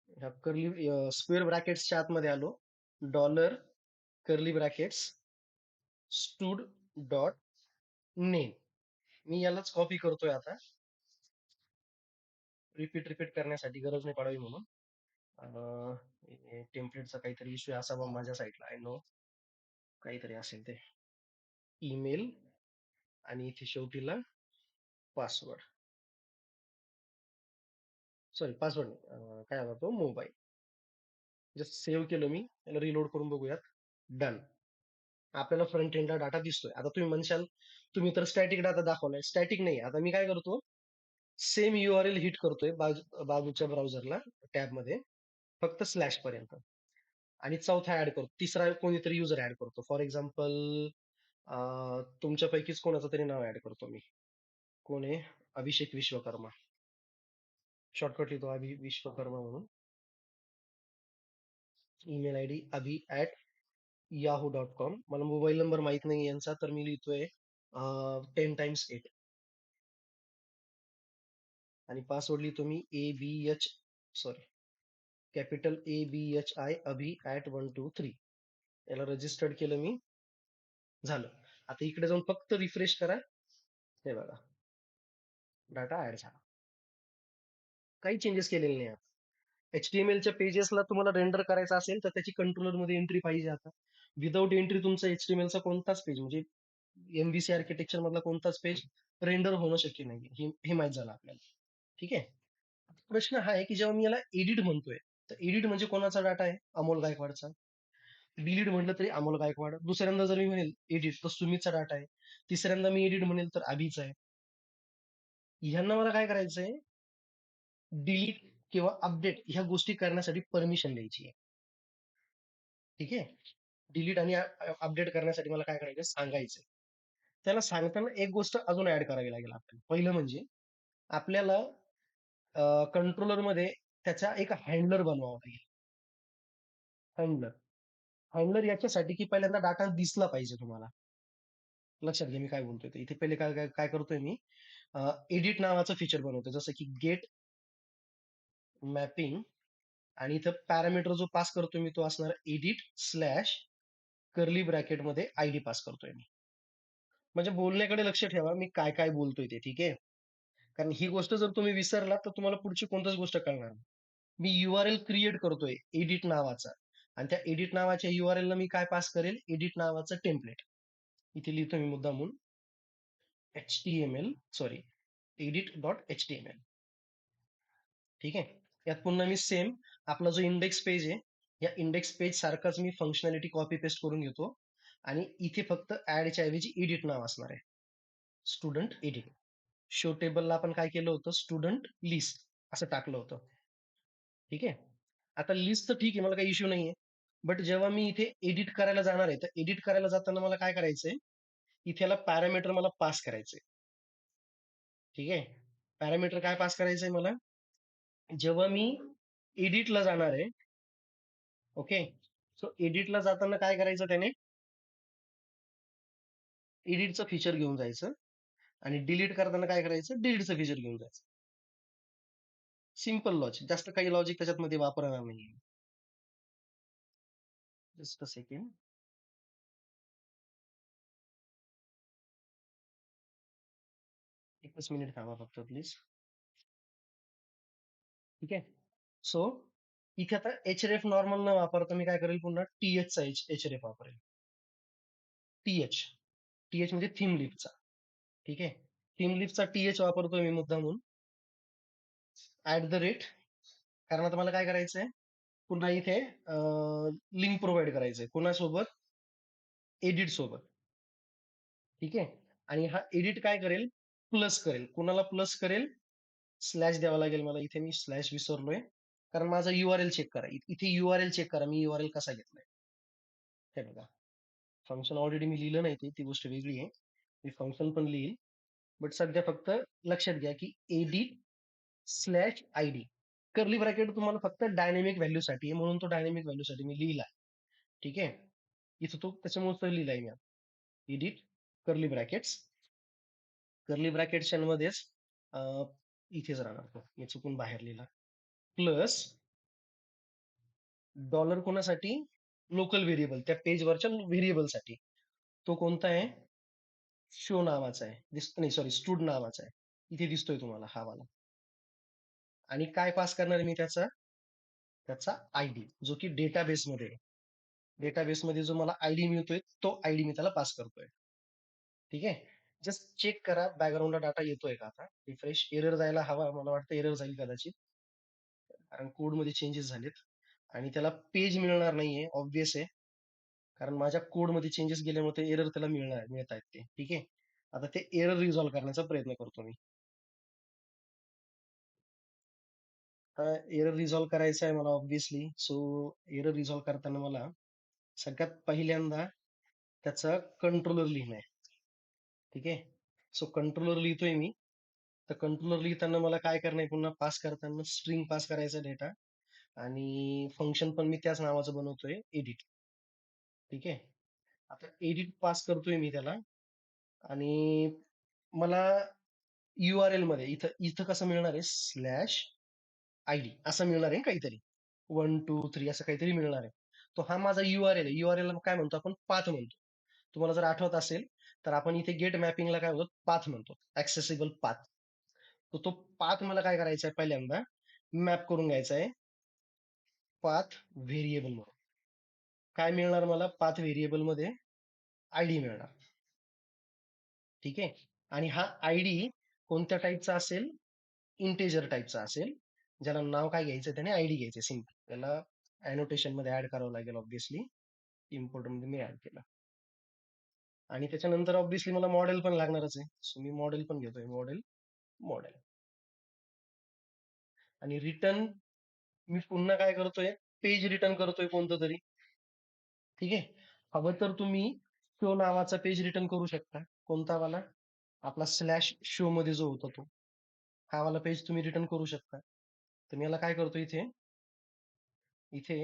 ह्या कर्ली स्क्वेअर ब्रॅकेट्सच्या आतमध्ये आलो. Dollar curly brackets stud dot name. मी यालाच कॉपी करतोय आता. रिपीट करण्यासाठी गरज नाही पडावी म्हणून. टेम्पलेटचा काहीतरी इश्यू असावा माझ्या साईडला. I know. काहीतरी असेल ते. ईमेल आणि इथे शेवटीला पासवर्ड. सॉरी, पासवर्ड नाही. काय होता तो? मोबाईल. जस्ट सेव्ह केलं मी. त्याला रिलोड करून बघूयात. डन. आपल्याला फ्रंट एंडला डाटा दिसतोय. आता तुम्ही म्हणशाल, तुम्ही तर स्टॅटिक डाटा दाखवलाय. स्टॅटिक नाही. आता मी काय करतो? सेम URL हिट करतोय बाजूच्या ब्राउझरला टॅबमध्ये, फक्त स्लॅश पर्यंत. आणि चौथा ऍड करतो. तिसरा कोणीतरी युजर ऍड करतो. फॉर एक्झाम्पल तुमच्यापैकीच कोणाचं तरी नाव ऍड करतो मी. कोण आहे? अभिषेक विश्वकर्मा. शॉर्टकट लिहितो विश्वकर्मा म्हणून. Email ID abhi@yahoo.com. मला मोबाईल नंबर माहित नाही यांचा, तर मी लिहितोय 10x8. आणि पासवर्ड लिहितो मी ABH, sorry, capital ABHI abhi@123. याला रजिस्टर्ड केलं मी. झालं. आता इकडे जाऊन फक्त रिफ्रेश करा. हे बघा, डाटा ऍड झाला. काही चेंजेस केलेले नाही. HTML च्या पेजेसला तुम्हाला रेंडर करायचा असेल तर त्याची कंट्रोलर मध्ये एंट्री पाहिजे. आता विदाऊट एंट्री तुमचा HTML चा कोणताच पेज, म्हणजे MVC आर्किटेक्चर मधला कोणताच पेज रेंडर होणं शक्य नाही. हे माहित झालं आपल्याला. ठीक आहे? प्रश्न हा आहे की जेव्हा मी याला एडिट म्हणतोय, तर एडिट म्हणजे कोणाचा डाटा आहे? अमोल गायकवाडचा. डिलीट म्हटलं तरी अमोल गायकवाड. दुसऱ्यांदा जर मी म्हणेल एडिट तर सुमितचा डाटा आहे. तिसऱ्यांदा मी एडिट म्हणेल तर अभिचा आहे. ह्यांना मला काय करायचंय? डिलीट किंवा अपडेट ह्या गोष्टी करण्यासाठी परमिशन द्यायची आहे. ठीक आहे? डिलीट आणि अपडेट करण्यासाठी मला काय करायचं? सांगायचंय. त्याला सांगताना एक गोष्ट अजून ऍड करावी लागेल आपल्याला. पहिलं म्हणजे आपल्याला कंट्रोलर मध्ये त्याचा एक हँडलर बनवावा लागेल. हँडलर. हँडलर याच्यासाठी की पहिल्यांदा डाटा दिसला पाहिजे तुम्हाला. लक्षात घ्या मी काय बोलतोय ते. इथे पहिले काय काय काय करतोय मी? एडिट नावाचं फीचर बनवतोय. जसं की गेट मॅपिंग. आणि इथं पॅरामीटर जो पास करतोय मी तो असणार एडिट स्लॅश कर्ली ब्रॅकेट मध्ये ID पास करतोय मी. म्हणजे बोलण्याकडे लक्ष ठेवा मी काय काय बोलतोय ते. ठीक आहे? कारण ही गोष्ट जर तुम्ही विसरलात तर तुम्हाला पुढची कोणतीच गोष्ट कळणार नाही. मी URL क्रिएट करतोय एडिट नावाचा. आणि त्या एडिट नावाच्या URL ला मी काय पास करेल? एडिट नावाचं टेम्पलेट. इथे लिहितो मी मुद्दामून HTML, सॉरी, edit.html. ठीक आहे? यात पुन्हा मी सेम आपला जो इंडेक्स पेज आहे, या इंडेक्स पेज सारखाच मी फंक्शनॅलिटी कॉपी पेस्ट करून घेतो. आणि इथे फक्त ऍडच्या ऐवजी एडिट नाव असणार आहे. Student edit. शो टेबलला आपण काय केलं होतं? स्टुडंट लिस्ट असं टाकलं होतं. ठीक आहे? आता लिस्ट तर ठीक आहे, मला काही इश्यू नाहीये. बट जेव्हा मी इथे एडिट करायला जाणार आहे, तर एडिट करायला जाताना मला काय करायचंय? इथे पॅरामीटर मला पास करायचंय. ठीक आहे? पॅरामीटर काय पास करायचंय मला? जेव्हा मी एडिटला जाणार आहे, ओके, सो एडिटला जाताना काय करायचं त्याने? एडिटचं फीचर घेऊन जायचं आणि डिलीट करताना काय करायचं? डिलीटचं फीचर घेऊन जायचं. सिंपल लॉजिक, जास्त काही लॉजिक त्याच्यामध्ये वापरणार नाही. Just a second. एकच मिनिट थांबा फक्त प्लीज. ठीक आहे. सो इथे आता एचरेफ नॉर्मल न वापरता मी काय करेल? पुन्हा टीएचचा एचरेफ वापरेल. टीएच टीएच म्हणजे थीम लिफ्टचा. ठीक आहे. थीम लिफ्टचा टीएच वापरतोय मी मुद्दामून. @, कारण आता मला काय करायचंय? पुन्हा इथे लिंक प्रोव्हाइड करायचंय कोणासोबत? एडिट सोबत. ठीक आहे. आणि हा एडिट काय करेल? प्लस करेल. कुणाला प्लस करेल? स्लॅश द्यावा लागेल मला. इथे मी स्लॅश विसरलोय, कारण माझा URL चेक करा. इथे URL चेक करा, मी URL कसा घेतलाय. हे बघा, फंक्शन ऑलरेडी मी लिहिलं नाही, ती गोष्ट वेगळी आहे. मी फंक्शन पण लिहिल, बट सध्या फक्त लक्षात घ्या की edit/id कर्ली ब्रॅकेट तुम्हाला फक्त डायनॅमिक व्हॅल्यू साठी आहे, म्हणून तो डायनॅमिक व्हॅल्यू साठी मी लिहिला. ठीक आहे. इथं तो त्याच्यामुळे लिहिलाय मी. Edit curly brackets, curly brackets मध्येच इथेच राहणार तो, मी चुकून बाहेर लिहिला. प्लस डॉलर कोणासाठी? लोकल व्हेरिएबल, त्या पेजवरच्या व्हेरिएबलसाठी. तो कोणता आहे? शो नावाचा आहे. नाही, सॉरी, स्टूड नावाचा आहे. इथे दिसतोय तुम्हाला हा वाला. आणि काय पास करणार मी त्याचा? त्याचा आयडी, जो की डेटाबेसमध्ये आहे. डेटाबेसमध्ये जो मला आयडी मिळतोय, तो आयडी मी त्याला पास करतोय. ठीक आहे. जस्ट चेक करा बॅकग्राऊंडला डाटा येतोय का? आता रिफ्रेश. एरर जायला हवा, मला वाटतं एरर जाईल कदाचित, कारण कोडमध्ये चेंजेस झालेत. आणि त्याला पेज मिळणार नाहीये, ऑब्विस आहे, कारण माझ्या कोडमध्ये चेंजेस गेल्यामुळे ते एरर त्याला मिळत आहेत ते. ठीक आहे. आता ते एरर रिझॉल्व्ह करण्याचा प्रयत्न करतो मी. एरर रिझॉल्व्ह करायचा आहे मला ऑब्विसली. सो एरर रिझॉल्व्ह करताना मला सगळ्यात पहिल्यांदा त्याचा कंट्रोलर लिहिणं आहे. ठीक आहे. सो कंट्रोलर लिहितोय मी. तर कंट्रोलर लिहिताना मला काय करणं आहे? पुन्हा पास करताना स्ट्रिंग पास करायचा डेटा, आणि फंक्शन पण मी त्याच नावाचं बनवतोय, एडिट. ठीक आहे. आता एडिट पास करतोय मी त्याला, आणि मला URL मध्ये इथं इथं कसं मिळणार आहे? /ID असं मिळणार आहे काहीतरी. 1 2 3 असं काहीतरी मिळणार आहे. तो हा माझा URL आहे. URL ला काय म्हणतो आपण? पाथ म्हणतो. तुम्हाला जर आठवत असेल तर आपण इथे गेट मॅपिंगला काय म्हणतो? पाथ म्हणतो, ऍक्सेसिबल पाथ. तो पाथ मला काय करायचा आहे? पहिल्यांदा मॅप करून घ्यायचा आहे पाथ व्हेरिएबल म्हणून. काय मिळणार मला? पाथ व्हेरिएबल मध्ये आयडी मिळणार. ठीक आहे. आणि हा आयडी कोणत्या टाईपचा असेल? इंटेजर टाईपचा असेल, ज्याला नाव काय घ्यायचं? त्याने आयडी घ्यायचे, सिम्पल. त्याला अॅनोटेशन मध्ये ऍड करावं लागेल ऑब्विसली. इम्पोर्ट मध्ये मी ऍड केला. आणि त्याच्यानंतर ऑब्विसली मला मॉडेल पण लागणारच आहे, सो मी मॉडेल पण घेतोय. मॉडेल. आणि रिटर्न मी पुन्हा काय करतोय? पेज रिटर्न करतोय कोणतं तरी. ठीक आहे. हवं तर तुम्ही शो नावाचा पेज रिटर्न करू शकता. कोणता वाला? आपला /शो मध्ये जो होता तो, हा वाला पेज तुम्ही रिटर्न करू शकता. तर मी याला काय करतो? इथे इथे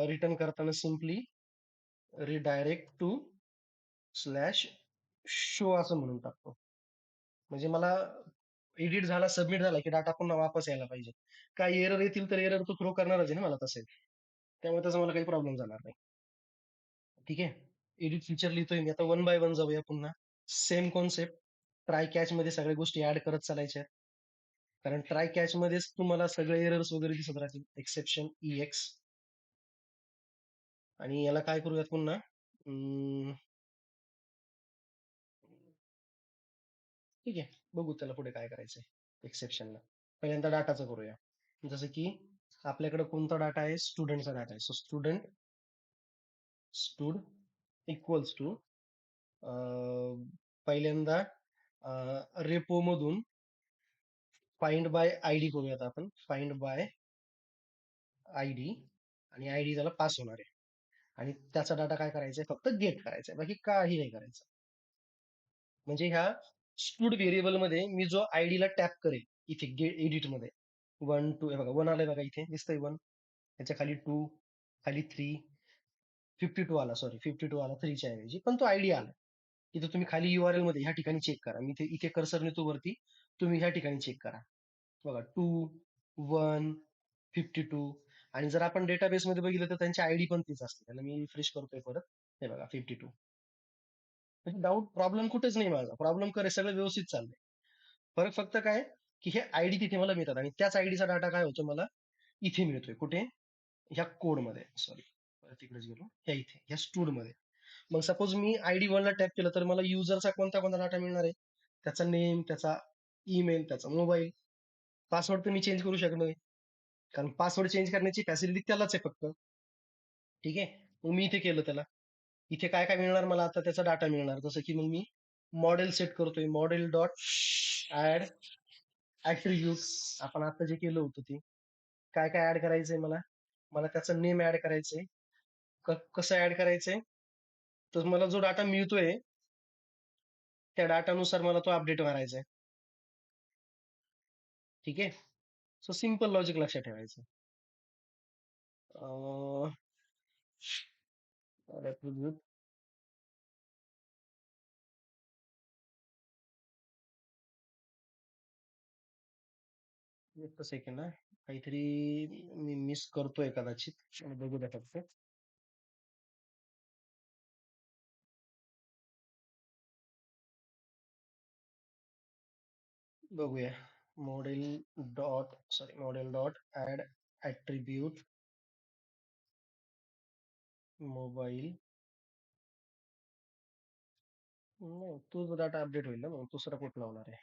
रिटर्न करताना सिम्पली रिडायरेक्ट टू /शो असं म्हणून टाकतो. म्हणजे मला एडिट झाला, सबमिट झाला की डाटा पुन्हा वापस यायला पाहिजे. काही एरर येतील तर एरर तो थ्रो करणारच आहे ना मला तसे, त्यामुळे त्याचा मला काही प्रॉब्लेम जाणार नाही. ठीक आहे. एडिट फीचर लिहितोय मी आता. 1 बाय 1 जाऊया पुन्हा. Same concept. ट्राय कॅच मध्ये सगळ्या गोष्टी ऍड करत चालायच्या, कारण ट्राय कॅच मध्येच तुम्हाला सगळे एरर्स वगैरे दिसत राहतील. Exception EX. आणि याला काय करूयात पुन्हा? ठीक आहे, बघू त्याला पुढे काय करायचंय. एक्सेप्शनला पहिल्यांदा डाटाचं करूया. जसं की आपल्याकडे कोणता डाटा आहे? स्टुडंटचा डाटा आहे. सो स्टूड इक्वल्स टू पहिल्यांदा रेपो मधून फाइंड बाय आयडी करूयात आपण. फाइंड बाय आयडी, आणि आयडी त्याला पास होणार आहे. आणि त्याचा डाटा काय करायचा आहे? फक्त गेट करायचा आहे, बाकी काही नाही करायचं. म्हणजे ह्या स्टूड व्हेरिएबल मध्ये मी जो आयडी ला टॅप करेल, इथे एडिट मध्ये 1 2 हे बघा 1 आलंय बघा, इथे दिसतंय 1, त्याच्या खाली 2, खाली 3, 52 आला, सॉरी 52 आला 3 च्या ऐवजी, पण तो आयडी आला. इथे तुम्ही खाली URL मध्ये ह्या ठिकाणी चेक करा, मी इथे इथे कर्सर नेतो वरती, तुम्ही ह्या ठिकाणी चेक करा बघा, 2 1 52. आणि जर आपण डेटाबेस मध्ये बघितलं तर त्यांची आयडी पण तीच असते. त्याला मी रिफ्रेश करतोय परत, हे बघा 52. म्हणजे डाऊट प्रॉब्लेम कुठेच नाही, माझा प्रॉब्लेम करे सगळं व्यवस्थित चाललंय. फरक फक्त काय, की हे आयडी तिथे मला मिळतात आणि त्याच आयडीचा डाटा काय होतो मला इथे मिळतोय, कुठे, ह्या कोड मध्ये, सॉरी तिकडेच गेलो, ह्या इथे ह्या स्टूड मध्ये. मग सपोज मी ID 1 ला टॅप केलं तर मला युजरचा कोणता कोणता डाटा मिळणार आहे, त्याचा नेम, त्याचा ईमेल, त्याचा मोबाईल. पासवर्ड तर मी चेंज करू शकणार नाही, कारण पासवर्ड चेंज करण्याची फॅसिलिटी त्यालाच आहे फक्त. ठीक आहे, मग मी इथे केलं त्याला, इथे काय काय मिळणार मला, आता त्याचा डाटा मिळणार. जसं की मग मी मॉडेल सेट करतोय, मॉडेल डॉट ऍड ऍट्रिब्यूट. आपण आता जे केलं होतं ते काय काय ऍड करायचंय मला, मला त्याचं नेम ऍड करायचंय. कसं ऍड करायचंय, तर मला जो डाटा मिळतोय त्या डाटानुसार मला तो अपडेट करायचा आहे. ठीक आहे, सो सिंपल लॉजिक लक्षात ठेवायचं. ऍट्रिब्यूट एक सेकंड ना, काहीतरी मी मिस करतोय कदाचित, बघू द्या फक्त. बघूया, model dot sorry model dot add attribute mobile. नाही, तोच डाटा अपडेट होईल ना, मग दुसरा कुठला होणार आहे,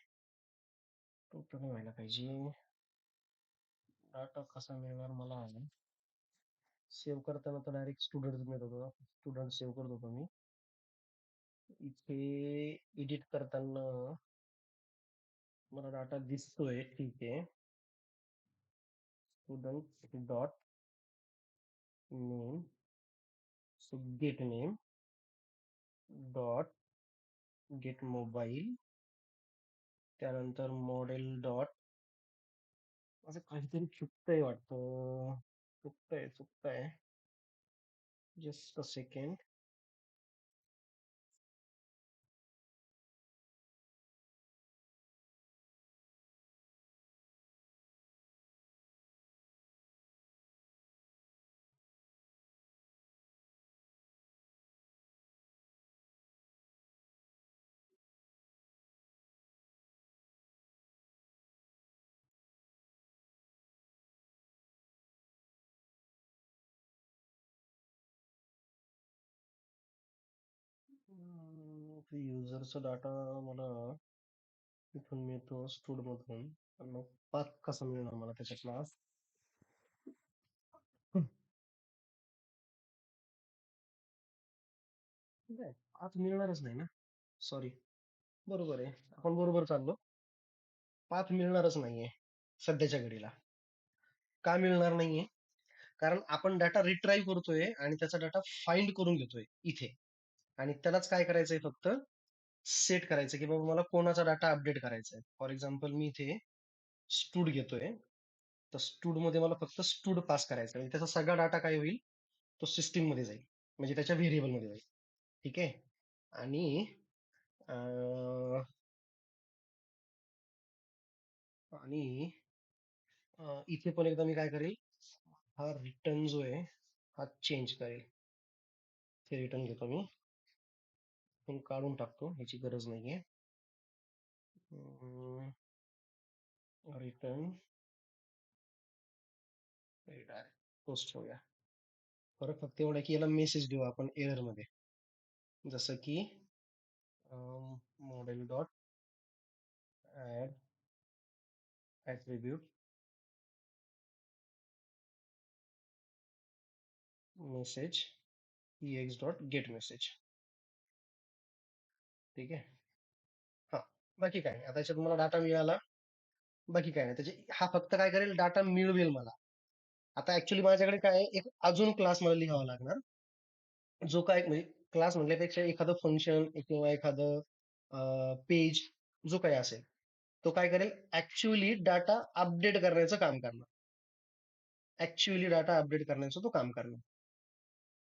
तो तर नाही व्हायला पाहिजे. डाटा कसा मिळणार मला, सेव्ह करताना तर डायरेक्ट स्टुडंट मिळत होतो, स्टुडंट सेव्ह करत होतो मी. इथे एडिट करताना मला डाटा दिसतोय, ठीक आहे, student dot name, so gate name dot gate mobile, त्यानंतर मॉडेल डॉट, असं काहीतरी चुकतंय वाटतं, चुकतंय, जस्ट अ सेकंड. युजरचा डाटा मला इथून मिळतो स्टूड मधून, पण मग पाथ कसा मिळणार मला त्याच्या क्लास. नाही, पाथ मिळणारच नाही ना, सॉरी, बरोबर आहे, आपण बरोबर चाललो, पाथ मिळणारच नाहीये सध्याच्या घडीला. का मिळणार नाहीये, कारण आपण डाटा रिट्राईव्ह करतोय आणि त्याचा डाटा फाइंड करून घेतोय इथे, आणि त्यालाच काय करायचंय, फक्त सेट करायचं की बाबा मला कोणाचा डाटा अपडेट करायचा आहे. फॉर एक्झाम्पल मी इथे स्टूड घेतोय, तर स्टूड मध्ये मला फक्त स्टूड पास करायचा आहे, त्याचा सगळा डाटा काय होईल, तो सिस्टीम मध्ये जाईल, म्हणजे त्याच्या व्हेरिएबल मध्ये जाईल. ठीक आहे, आणि अं, आणि इथे पण एकदा मी काय करेल, हा रिटर्न जो आहे हा चेंज करेल. ते रिटर्न घेतो मी, पण काढून टाकतो, ह्याची गरज नाहीये. रिटर्न पोस्ट ठेवूया. फरक फक्त एवढा की याला मेसेज देऊ आपण एरर मध्ये, जसं की model dot add attribute message ex dot get message. ठीक आहे, हा, बाकी काय नाही, आता याच्यात मला डाटा मिळाला, बाकी काय नाही त्याचे, हा फक्त काय करेल, डाटा मिळवेल मला. आता ऍक्च्युली माझ्याकडे काय आहे, एक अजून क्लास मला लिहावा लागणार, जो काय म्हणजे क्लास म्हटल्यापेक्षा एखादं फंक्शन किंवा एखादं पेज, जो काही असेल, तो काय करेल, ऍक्च्युअली डाटा अपडेट करण्याचं काम करणार. ऍक्च्युअली डाटा अपडेट करण्याचं तो काम करणार.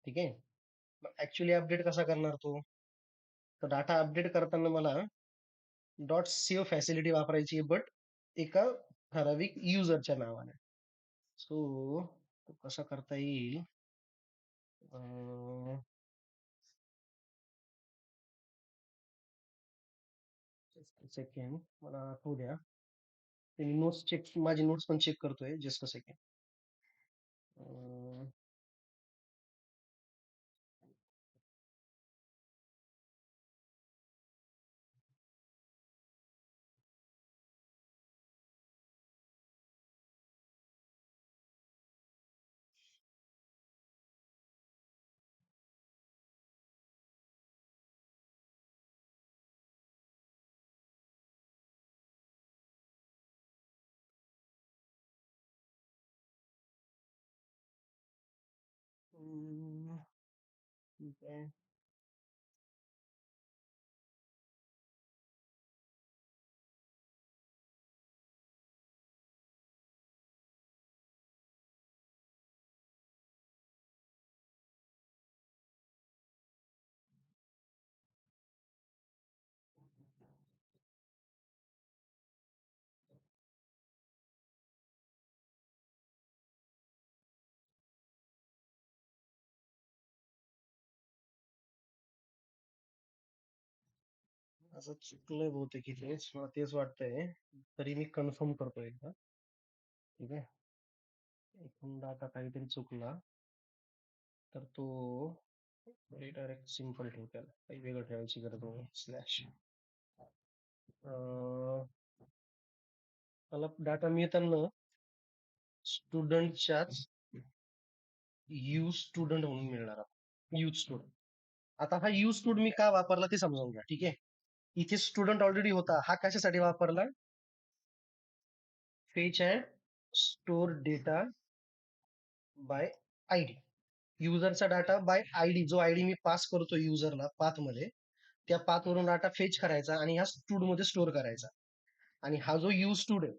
ठीक आहे. मग ऍक्च्युअली अपडेट कसा करणार तो? तर डाटा अपडेट करताना मला डॉट सेव्ह फॅसिलिटी वापरायची आहे, बट एका ठराविक युजरच्या नावाने. सो तो कसा करता येईल? सेकंड मला आठवू द्या. ते नोट्स चेक, माझी नोट्स पण चेक करतोय, जस्ट अ सेकंड. ठीक आहे. असं चुकलंय बहुतेक इथेच, मला तेच वाटतंय. तरी मी कन्फर्म करतो एकदा. ठीक आहे. एकूण डाटा काहीतरी चुकला तर तो डायरेक्ट सिंपल ठेव, त्याला काही वेगळं ठेवायची गरज नाही. स्लॅश मला डाटा मिळताना स्टुडंटच्याच यूज स्टुडंट म्हणून मिळणार. Use student. आता हा यूज स्टुडंट मी का वापरला ते समजावून घ्या. ठीक आहे. इथे स्टुडंट ऑलरेडी होता, हा कशासाठी वापरला? Fetch and store data by ID. युजरचा डाटा बाय आयडी, जो आयडी मी पास करतो युजरला पाथ मध्ये, त्या पाथ वरून डाटा फेच करायचा आणि ह्या स्टूड मध्ये स्टोअर करायचा. आणि हा जो यूज स्टूड आहे,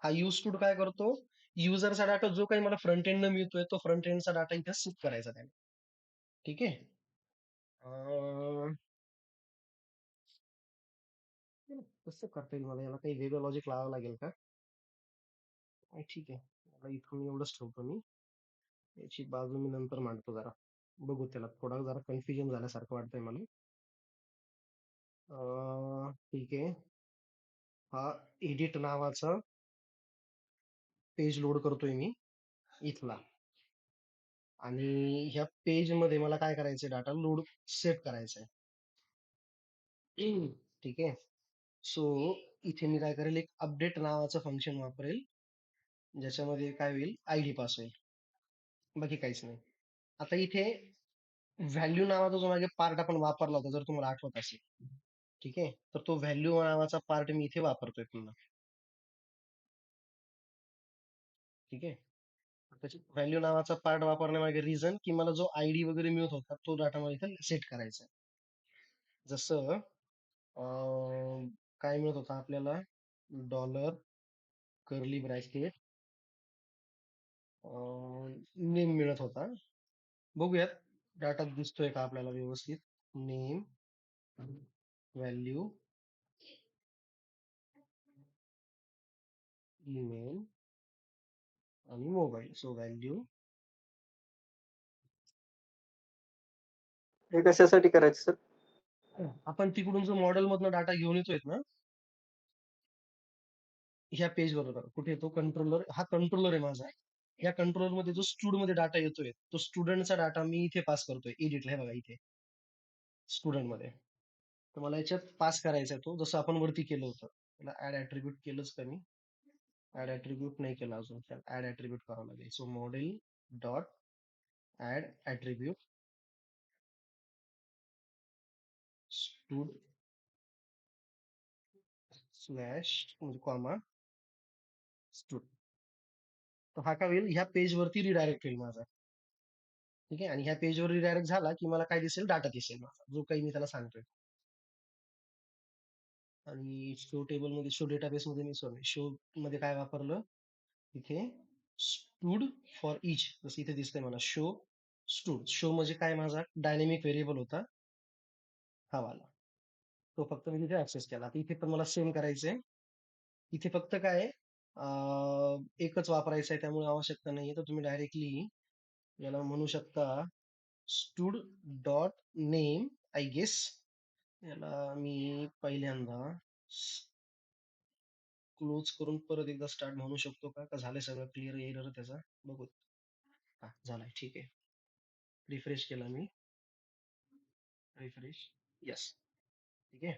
हा यूज स्टूड काय करतो, युजरचा डाटा जो काही मला फ्रंट एंड न मिळतोय तो फ्रंट एंडचा डाटा इथे शिफ्ट करायचा त्याने. ठीक आहे. कसं करता येईल मला, याला काही वेगळं लॉजिक लावावं लागेल का? ठीक आहे, मला इथून एवढंच ठेवतो मी. याची बाजू मी नंतर मांडतो जरा. बघू, त्याला थोडा जरा कन्फ्युजन झाल्यासारखं वाटतंय मला. ठीक आहे. हा एडिट नावाचा पेज लोड करतोय मी इथला. आणि ह्या पेज मध्ये मला काय करायचंय, डाटा लोड सेट करायचा आहे. ठीक आहे. सो इथे मी काय करेल, एक अपडेट नावाचं फंक्शन वापरेल, ज्याच्यामध्ये काय होईल, आयडी पास होईल, बाकी काहीच नाही. आता इथे व्हॅल्यू नावाचा जो मागे पार्ट आपण वापरला होता, जर तुम्हाला आठवत असेल, ठीक आहे, तर तो व्हॅल्यू नावाचा पार्ट मी इथे वापरतोय पुन्हा. ठीक आहे. त्याची व्हॅल्यू नावाचा पार्ट वापरण्यामागे रिझन, की मला जो आयडी वगैरे मिळत होता तो डाटा मला इथे सेट करायचा आहे. जसं काय मिळत होता आपल्याला, डॉलर कर्ली ब्रॅकेट नेम मिळत होता. बघूयात डाटा दिसतोय का आपल्याला व्यवस्थित. नेम, व्हॅल्यू, ईमेल आणि मोबाईल. सो व्हॅल्यू, हे कशासाठी करायचं सर? आपण तिकडून जो मॉडेल मधनं डाटा घेऊन येतोय ना, ह्या पेज वर कुठे येतो, कंट्रोलर, हा कंट्रोलर आहे माझा. या कंट्रोलर मध्ये जो स्टूड मध्ये डाटा येतोय, तो स्टुडंटचा डाटा मी इथे पास करतोय एडिटला. हे बघा इथे स्टुडंट मध्ये. तर मला याच्यात पास करायचा आहे तो, जसं आपण वरती केलं होतं. त्याला ऍड ऍट्रिब्यूट केलंच का मी? ऍड ऍट्रिब्यूट नाही केलं अजून, त्याला ऍड ऍट्रिब्यूट करावं लागेल. So model dot add attribute stud slash म्हणजे कॉमा स्टूड. तर हा काय होईल, ह्या पेज वरती रिडायरेक्ट होईल माझा. ठीक आहे. आणि ह्या पेजवर रिडायरेक्ट झाला की मला काय दिसेल, डाटा दिसेल माझा, जो काही मी त्याला सांगतोय. आणि शो टेबल मध्ये शो डेटाबेस मध्ये मी सॉरी शो मध्ये काय वापरलं इथे स्टूड फॉर इच जसं इथे दिसतंय मला शो स्टूड शो म्हणजे काय माझा डायनेमिक व्हेरिएबल होता हा वाला तो फक्त मी तिथे ऍक्सेस केला आता इथे पण मला सेम करायचंय इथे फक्त काय आहे, एकच वापरायचं आहे त्यामुळे आवश्यकता नाहीये तर तुम्ही डायरेक्टली याला म्हणू शकता stud dot name I guess याला मी पहिल्यांदा क्लोज करून परत एकदा स्टार्ट म्हणू शकतो का झालंय सगळं क्लिअर एरर त्याचा बघू हा झालाय ठीक आहे रिफ्रेश केला मी रिफ्रेश यस ठीक आहे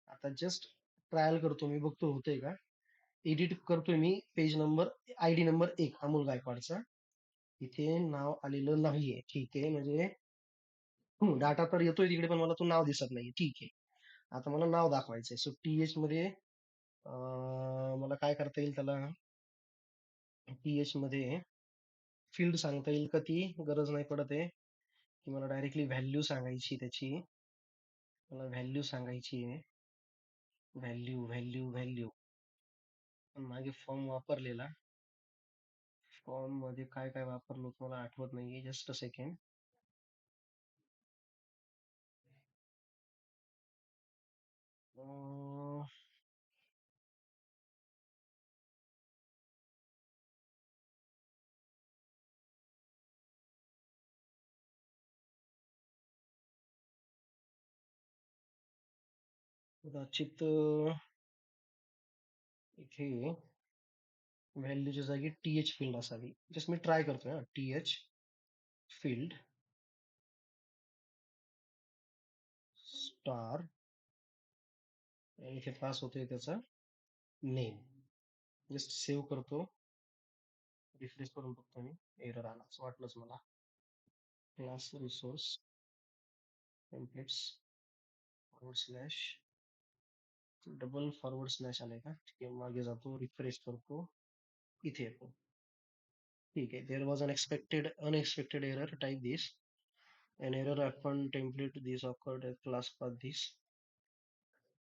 आता जस्ट ट्रायल करतो मी बघतो होतंय का एडिट करतोय मी page number ID number 1 Amol गायकवाडचा इथे नाव आलेलं नाहीये ठीक आहे म्हणजे डाटा तर येतोय तिकडे पण मला तो नाव दिसत नाही ठीक आहे आता मला नाव दाखवायचंय सो टीएच मध्ये मला काय करता येईल त्याला टीएच मध्ये फील्ड सांगता येईल का ती गरज नाही पडत आहे की मला डायरेक्टली व्हॅल्यू सांगायची त्याची मला व्हॅल्यू सांगायची आहे व्हॅल्यू व्हॅल्यू व्हॅल्यू मागे फॉर्म वापरलेला फॉर्म मध्ये काय काय वापरलो मला आठवत नाहीये जस्ट अ सेकंड कदाचित इथे व्हॅल्यूच्या जागी टीएच फील्ड असावी जस्ट मी ट्राय करतोय हा टीएच फील्ड स्टार इथे पास होतोय त्याचा नेम जस्ट सेव्ह करतो रिफ्रेश करून बघतो मी एरर आला असं वाटलंच मला class resource templates forward slash double forward slash आलाय का ठीक आहे मागे जातो रिफ्रेश करतो इथे येतो ठीक आहे there was unexpected error type this an error upon template this occurred at class path this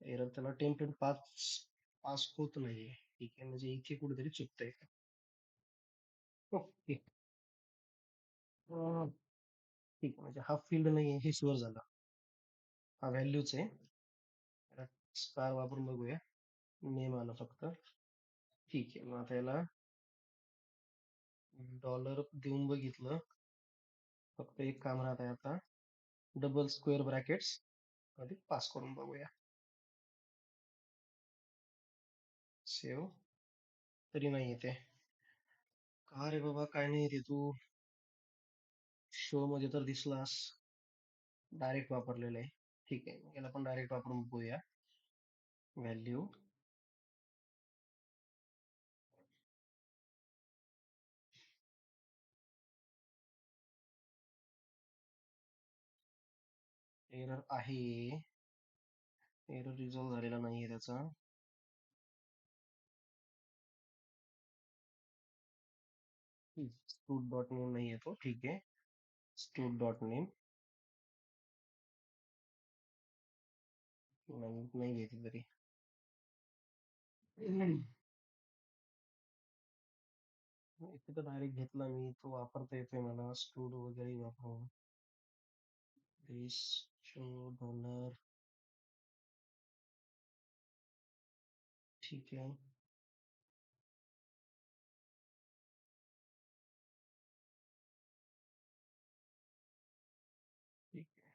error त्याला टेम्पलेट पास होत नाहीये ठीक आहे म्हणजे इथे कुठेतरी चुकतंय ओके ठीक आहे म्हणजे हा फील्ड नाहीये हे शुअर झालं हा व्हॅल्यूच आहे स्टार वापरून बघूया नेम आलं फक्त ठीक आहे मग आता याला डॉलर देऊन बघितलं फक्त एक काम राहत आहे आता डबल स्क्वेअर ब्रॅकेट्स मध्ये पास करून बघूया सेव्ह तरी नाही येते का रे बाबा काय नाही येते तू शो मध्ये तर दिसलास डायरेक्ट वापरलेलं आहे ठीक आहे याला पण डायरेक्ट वापरून बघूया व्हॅल्यू एरर आहे एरर रिझॉल्व झालेला नाहीये त्याचा स्टूड डॉट नेम नाही येतो ठीक आहे स्टूड डॉट नेम नाही नाही येते तरी इथे तर डायरेक्ट घेतला मी तो वापरता येतोय मला स्टूड वगैरे वापरून दिस शो डॉलर ठीक आहे ठीक आहे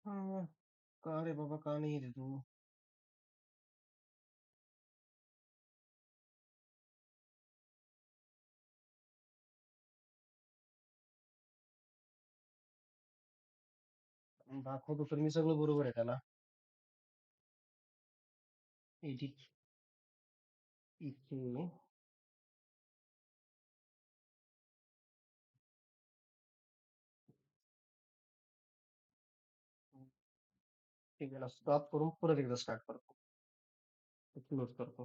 हा, का रे बाबा का नाही येते तू दाखवतो तर मी सगळं बरोबर आहे त्याला एडिट इथे ठीक आहे स्टॉप करून परत एकदा स्टार्ट करतो क्लोज करतो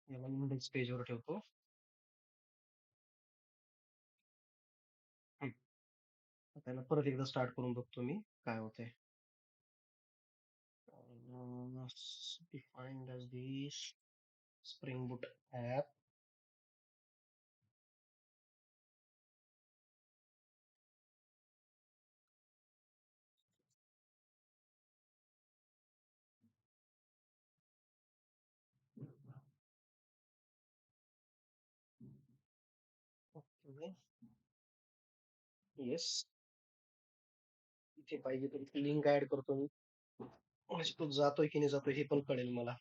याला इंडेक्स पेजवर ठेवतो. त्याला परत एकदा स्टार्ट करून बघतो मी काय होतंय. defined as the Spring Boot app. Okay. Yes. इथे पाहिजे तर लिंक ऍड करतो मी. म्हणजे तो जातोय की नाही जातोय हे पण कळेल मला.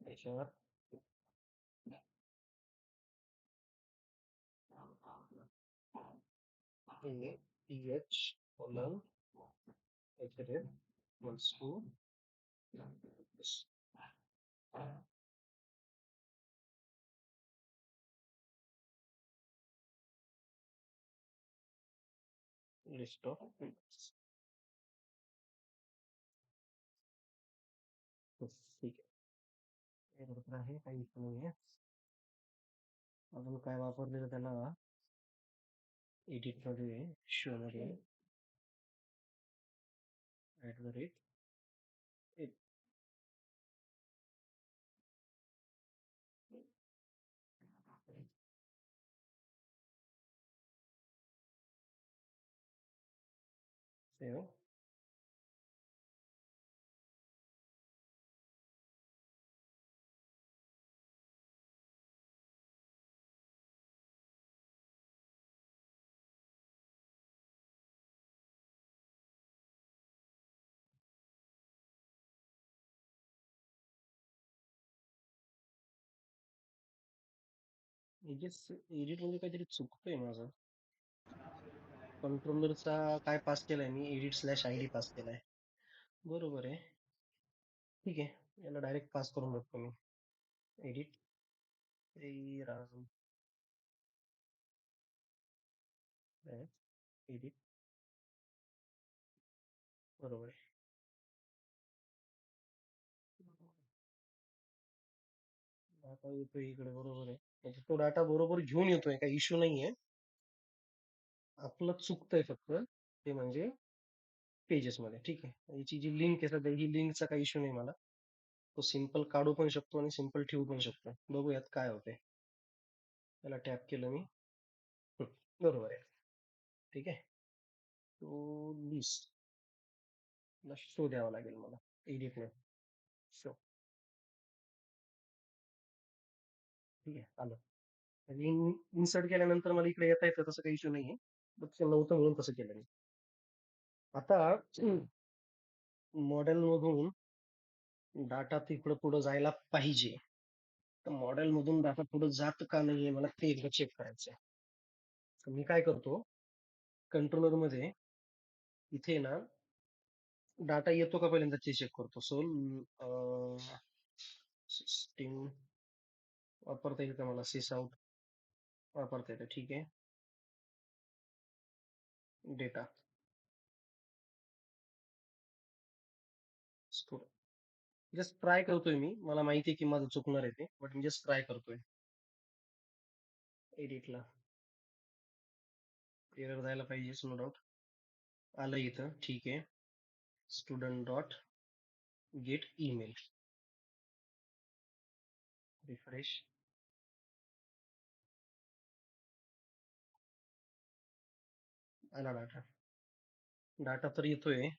त्याच्यावर PH colon href equals to list of items. ठीक आहे. हे बरोबर आहे, काही issue नाहीये. अजून काय वापरलेलं त्याला एडिट मध्ये शो मध्ये @, save. एडिट म्हणजे काहीतरी चुकतंय माझं. कंट्रोलरचा काय पास केलाय मी, edit/id पास केलाय. बरोबर आहे. ठीक आहे, याला डायरेक्ट पास करून बघतो मी. Edit Ram edit. बरोबर आहे. डाटा येतोय इकडे, बरोबर आहे. म्हणजे तो डाटा बरोबर घेऊन येतोय, काही इश्यू नाहीये. आपलं चुकतंय फक्त ते म्हणजे पेजेस मध्ये. ठीक आहे, याची जी लिंक आहे सध्या, ही लिंकचा काही इश्यू नाही मला. तो सिंपल काढू पण शकतो आणि सिंपल ठेवू पण शकतो. बघूयात काय होतंय. त्याला टॅप केलं मी. बरोबर आहे. ठीक आहे, तो लिस्ट शो द्यावा लागेल मला एडिट ने शो. ठीक आहे, आलं. आणि इन्सर्ट केल्यानंतर मला इकडे येता येतं, तसं काही इश्यू नाहीये. फक्त नव्हतं म्हणून तसं केलं मी. आता मॉडेल मधून डाटा तिकडं पुढे जायला पाहिजे. तर मॉडेल मधून डाटा पुढे जात का नाहीये मला ते एकदा चेक करायचंय. तर मी काय करतो, कंट्रोलर मध्ये इथे ना डाटा येतो का पहिल्यांदा ते चेक करतो. सो सिस्टीम वापरता येईल का मला, सिस आउट वापरता येतं. ठीक आहे, डेटा स्टोर. जस्ट ट्राय करतोय मी, मला माहिती आहे की माझं चुकणार आहे ते, बट मी जस्ट ट्राय करतोय. एडिटला एरर जायला पाहिजे, नो डाऊट. आलं इथं, ठीक आहे. Student dot get email, refresh. आला डाटा. डाटा तर येतोय,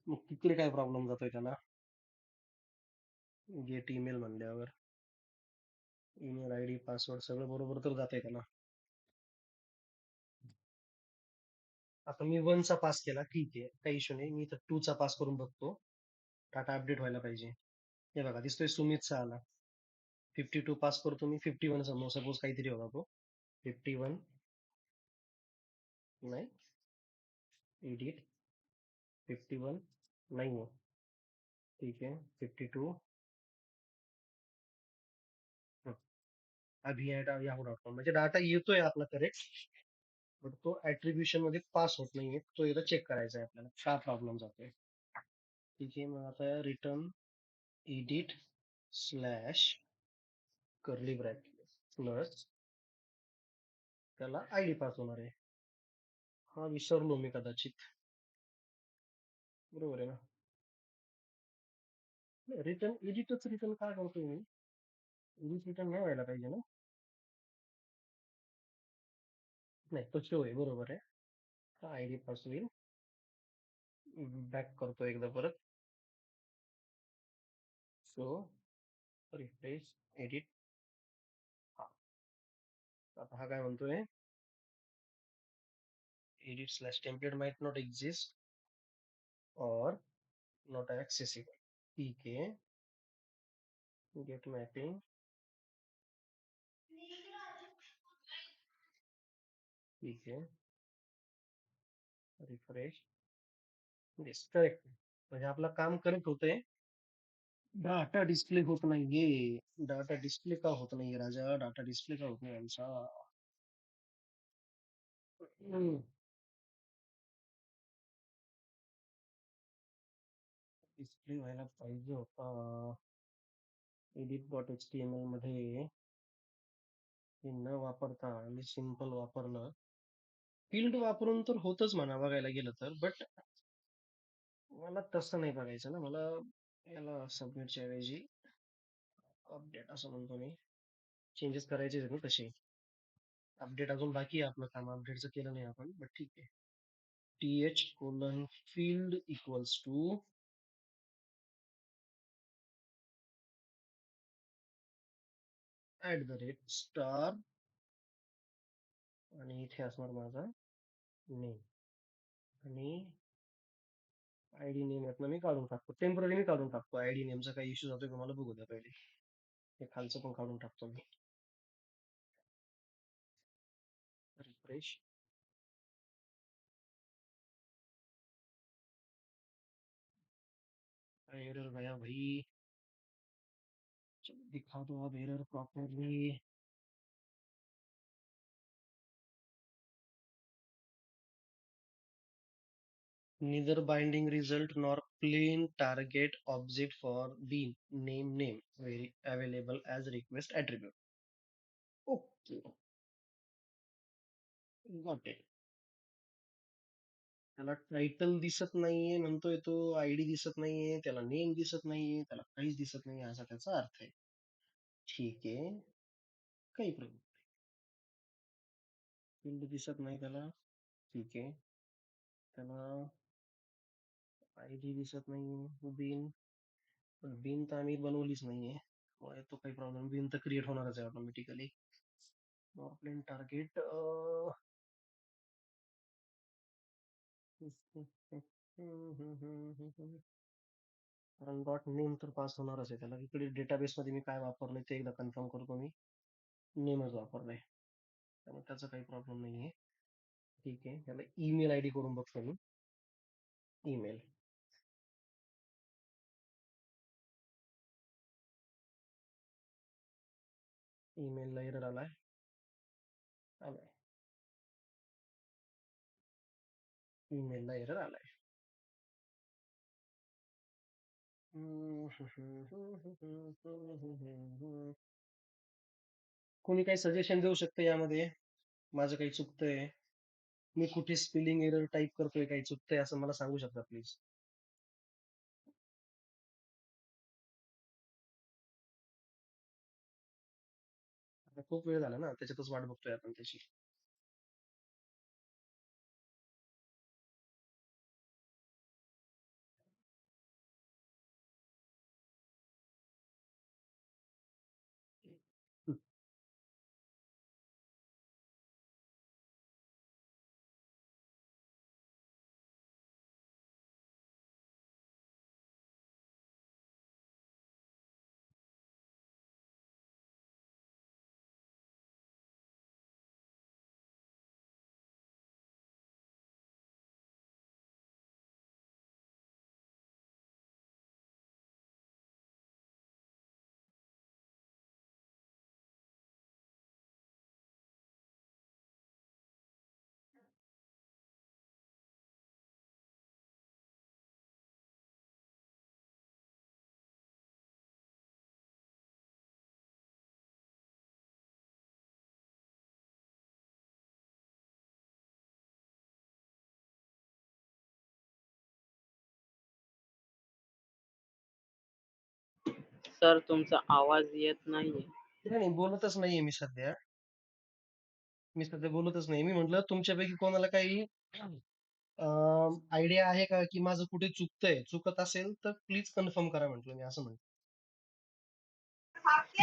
मग तिकडे काय प्रॉब्लेम जातोय त्याला. गेट ईमेल म्हणल्यावर ईमेल आयडी पासवर्ड सगळं बरोबर तर जातंय त्याला. आता मी 1 चा पास केला, ठीक आहे, काही इश्यू नाही. मी तर 2 चा पास करून बघतो. डाटा अपडेट व्हायला पाहिजे. हे बघा, दिसतोय सुमितचा आला. 52 पास करतो मी, 51 सपोज काहीतरी होता तो. 51 नाही, एडिट 51 नाही आहे. ठीक आहे, 52 अभी yahoo.com. म्हणजे डाटा येतोय आपला करेक्ट, बट तो ऍट्रिब्युशन मध्ये पास होत नाहीये. तो एकदा चेक करायचा आहे आपल्याला, काय प्रॉब्लेम जातोय. ठीक आहे, मग आता return edit slash curly bracket plus त्याला आयडी पास होणार आहे. हा विसरलो मी कदाचित. बरोबर आहे ना? रिटर्न एडिटच रिटर्न का करतोय मी? एडिट रिटर्न नाही व्हायला पाहिजे ना? नाही तो शो आहे, बरोबर आहे. आयडी पास होईल. बॅक करतो एकदा परत. So refresh edit. आता हा काय म्हणतोय? Edit slash template might not exist or not accessible. ठीक आहे. Get mapping. ठीक आहे. रिफ्रेश. Yes, correct. म्हणजे आपलं काम करत होतंय. डाटा डिस्प्ले होत नाहीये. डाटा डिस्प्ले का होत नाहीये राजा? डाटा डिस्प्ले का होत नाही आमचा? डिस्प्ले व्हायला पाहिजे होता. edit.html मध्ये हे न वापरता मी सिंपल वापरलं. फील्ड वापरून तर होतच म्हणा बघायला गेलं तर, बट मला तसं नाही बघायचं ना. मला याला सबमिटच्या ऐवजी अपडेट असं म्हणतो मी. चेंजेस करायचे आहेत ना तसे. अपडेट अजून बाकी आहे आपलं काम. अपडेटचं केलं नाही आपण, बट ठीक आहे. th::field equals to @star आणि इथे असणार माझा नेम आणि आयडी नेम यातनं मी काढून टाकतो. टेम्पररी मी काढून टाकतो. आयडी नेमचा काही इश्यू जातोय का मला बघू द्या पहिले. हे खालचं पण काढून टाकतो मी. रिफ्रेश. एरर गया भाई. चलो दिखा दो अब error properly. neither binding result nor plain target object for the name very available as request attribute. Okay, got it. त्याला टायटल दिसत नाहीये म्हणतोय तो, आयडी दिसत नाहीये, त्याला नेम दिसत नाहीये, त्याला काहीच दिसत नाहीये असा त्याचा अर्थ आहे. ठीक आहे, काही प्रॉब्लेम. फील्ड दिसत नाही त्याला. ठीक आहे, त्याला आयडी दिसत नाहीये. बिन, पण बिन तर आम्ही बनवलीच नाहीये, तो काही प्रॉब्लेम. बिन तर क्रिएट होणारच आहे ऑटोमॅटिकली. प्लेन टार्गेट कारण डॉट नेम तर पास होणारच आहे त्याला. इकडे डेटाबेस मध्ये मी काय वापरलंय ते एकदा कन्फर्म करतो मी. नेमच वापरलंय, त्यामुळे त्याचा काही प्रॉब्लेम नाहीये. ठीक आहे, त्याला ईमेल आयडी करून बघतो मी. ईमेल. ईमेलला एरर आलाय. ईमेलला एरर आलाय. कोणी काही सजेशन देऊ शकतं यामध्ये? माझं काही चुकतंय, मी कुठे स्पेलिंग एरर टाईप करतोय, काही चुकतंय असं मला सांगू शकता प्लीज? आता खूप वेळ झाला ना, त्याच्यातच वाट बघतोय आपण त्याची. सर तुमचा आवाज येत नाहीये. नाही बोलतच नाहीये मी सध्या बोलतच नाही. मी म्हंटल तुमच्यापैकी कोणाला काही आयडिया आहे का की माझं कुठे चुकत असेल तर प्लीज कन्फर्म करा म्हंटल, मी असं म्हणतो.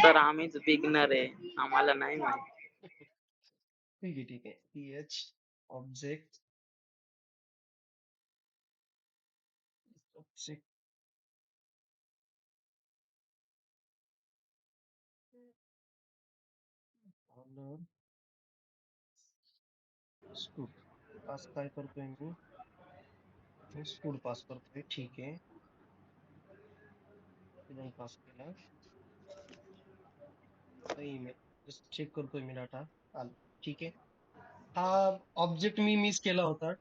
सर आम्हीच बिगनर आहे, आम्हाला नाही माहित. ठीक आहे. PH object object stood pass काय करतोय मी स्टूड पास करतोय. ठीक आहे, पास केला. आता ईमेल जस्ट चेक करतोय मी, डाटा आला. ठीक आहे, हा ऑब्जेक्ट मी मिस केला होता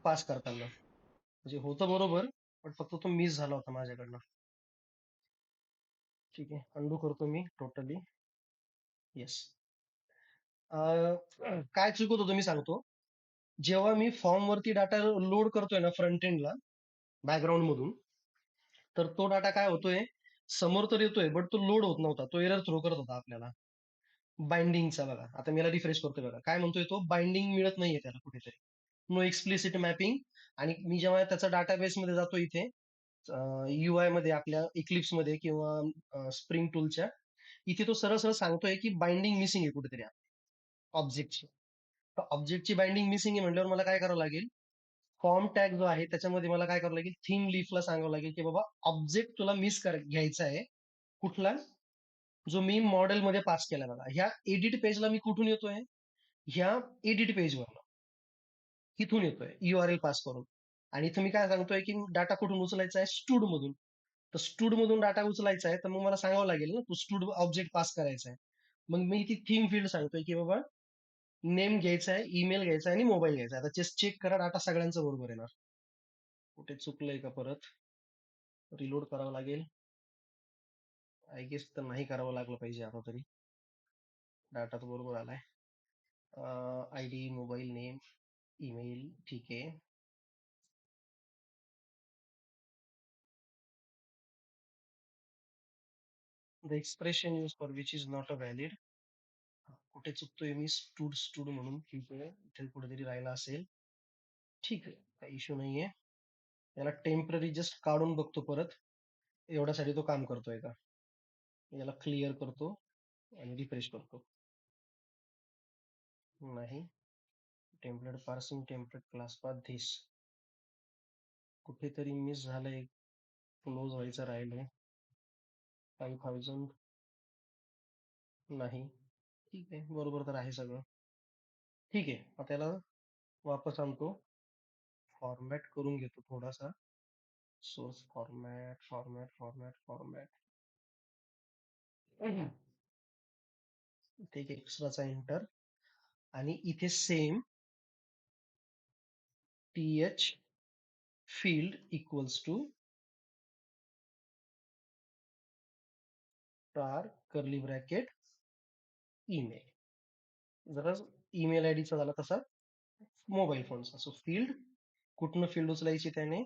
पास करताना. म्हणजे होतं बरोबर, पण फक्त तो मिस झाला होता माझ्याकडनं. ठीक आहे, अंडू करतो मी टोटली. येस. काय चुकत होतं मी सांगतो. जेव्हा मी फॉर्म वरती डाटा लोड करतोय ना फ्रंट एंडला बॅकग्राऊंड मधून, तर तो डाटा काय होतोय, समोर तर येतोय बट तो लोड होत नव्हता, तो एरर थ्रो करत होता आपल्याला. बाइंडिंगचा बघा, आता मी रिफ्रेश करतोय बघा, काय म्हणतोय तो, बाइंडिंग मिळत नाहीये त्याला कुठेतरी, नो एक्सप्लिसिट मॅपिंग. आणि मी जेव्हा त्याचा डाटाबेस मध्ये जातो इथे UI मध्ये आपल्या इक्लिप्स मध्ये किंवा स्प्रिंग टूलच्या इथे, तो सरळ सरळ सांगतोय की बाइंडिंग मिसिंग आहे कुठेतरी ऑब्जेक्टची. तर ऑब्जेक्टची बाइंडिंग मिसिंग आहे म्हटल्यावर मला काय करावं लागेल, फॉर्म टॅग जो आहे त्याच्यामध्ये मला काय करावं लागेल, थीम लीफला सांगावं लागेल की बाबा ऑब्जेक्ट तुला घ्यायचा आहे कुठला, जो मी मॉडेल मध्ये पास केला बघा. ह्या एडिट पेजला मी कुठून येतोय, ह्या एडिट पेजवर इथून येतोय URL पास करून. आणि इथं मी काय सांगतोय की डाटा कुठून उचलायचा आहे, स्टूड मधून. तर स्टूड मधून डाटा उचलायचा आहे, तर मग मला सांगावं लागेल ना, तो स्टूड ऑब्जेक्ट पास करायचा आहे. मग मी ती थीम फील्ड सांगतोय की बाबा नेम घ्यायचा आहे, ईमेल घ्यायचा आहे आणि मोबाईल घ्यायचा आहे. आता जस्ट चेक करा, डाटा सगळ्यांचा बरोबर येणार. कुठे चुकलंय का परत रिलोड करावं लागेल. आय गेस तर नाही करावं लागलं पाहिजे आता तरी. डाटा तर बरोबर आलाय. ID, मोबाईल नेम, ईमेल, ठीक आहे. The expression use for which is not a valid. कुठे चुकतोय मी, स्टूड म्हणून, ठीक आहे, इथे कुठेतरी राहिला असेल. ठीक आहे, काही इश्यू नाहीये. याला टेम्पररी जस्ट काढून बघतो परत, एवढ्यासाठी तो काम करतोय का. याला क्लिअर करतो आणि रिफ्रेश करतो. नाही, template parsing, template class path this, कुठेतरी मिस झालंय, क्लोज व्हायचं राहिलंय. 5000 नाही. ठीक आहे, बरोबर तर आहे सगळं. ठीक आहे, आता त्याला वापस आणतो, फॉर्मॅट करून घेतो थोडासा. Source format. ठीक आहे, एक्स्ट्राचा एंटर. आणि इथे same th field equals to star curly bracket email. जरा ईमेल आयडी चा झाला तसा मोबाईल फोनचा. सो फील्ड, कुठनं फील्ड उचलायची त्याने,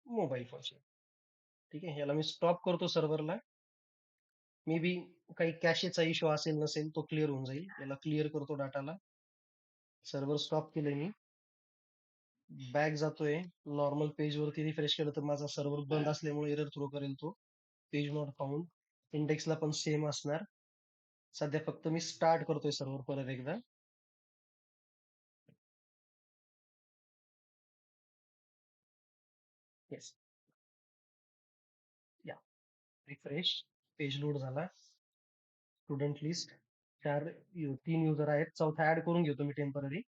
मोबाईल फोनची. ठीक आहे, याला मी स्टॉप करतो सर्व्हरला. मे बी काही कॅशेचा इश्यू असेल नसेल, तो क्लिअर होऊन जाईल. याला क्लिअर करतो डाटाला. सर्व्हर स्टॉप केलंय मी, बॅक जातोय, नॉर्मल पेज वरती रिफ्रेश केलं तर माझा सर्व्हर बंद असल्यामुळे एरर थ्रो करेल तो, पेज नॉट फाउंड. इंडेक्सला पण सेम असणार. सध्या फक्त मी स्टार्ट करतोय सर्व्हर परत एकदा. येस, या रिफ्रेश, पेज लोड झाला. स्टुडंट लिस्ट 3 युजर आहेत, चौथा ऍड करून घेतो मी temporary.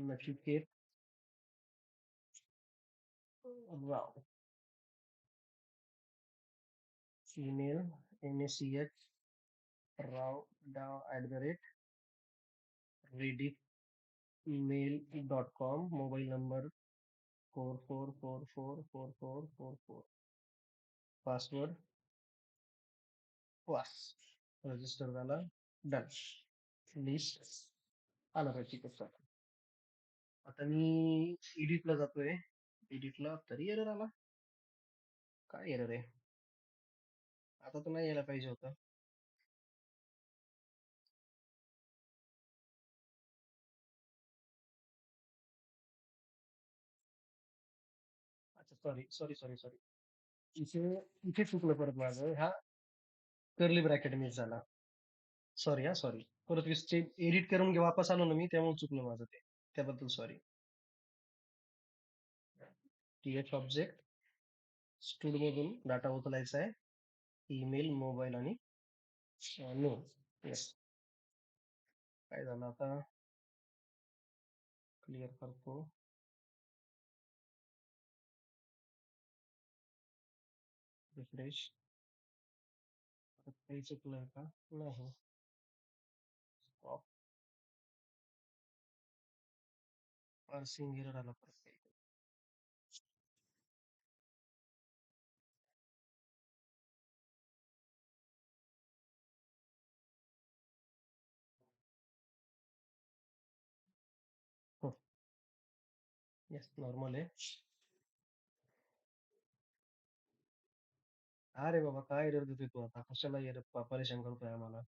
Nachiket Rao, email NACH raw@rediffmail.com, mobile number 44444444, password वास, रजिस्टर झाला, डन. लिस्ट आला पाहिजे कसं. आता मी एडिटला जातोय. एडिटला तरी एरर आला. काय एरर आहे? आता तर नाही यायला पाहिजे होतं. अच्छा, सॉरी. इथे चुकलं परत माझं. हा कर्ली ब्रॅकेट मिस झाला. सॉरी. परत एडिट करून वापस आलो ना मी, त्यामुळे चुकलं माझं ते. त्याबद्दल सॉरी. टीएच ऑब्जेक्ट स्टूड मधून डाटा उचलायचा आहे. ईमेल, मोबाईल आणि नो. येस. काय झालं आता? क्लिअर करतो. रिफ्रेश. काही चुकलंय का? नाही. पार्सिंग एरर आला परत काही. हो. येस, नॉर्मल आहे. अरे बाबा, काय एरर देतोय तू आता? कशाला एरर परेशान करतोय आम्हाला?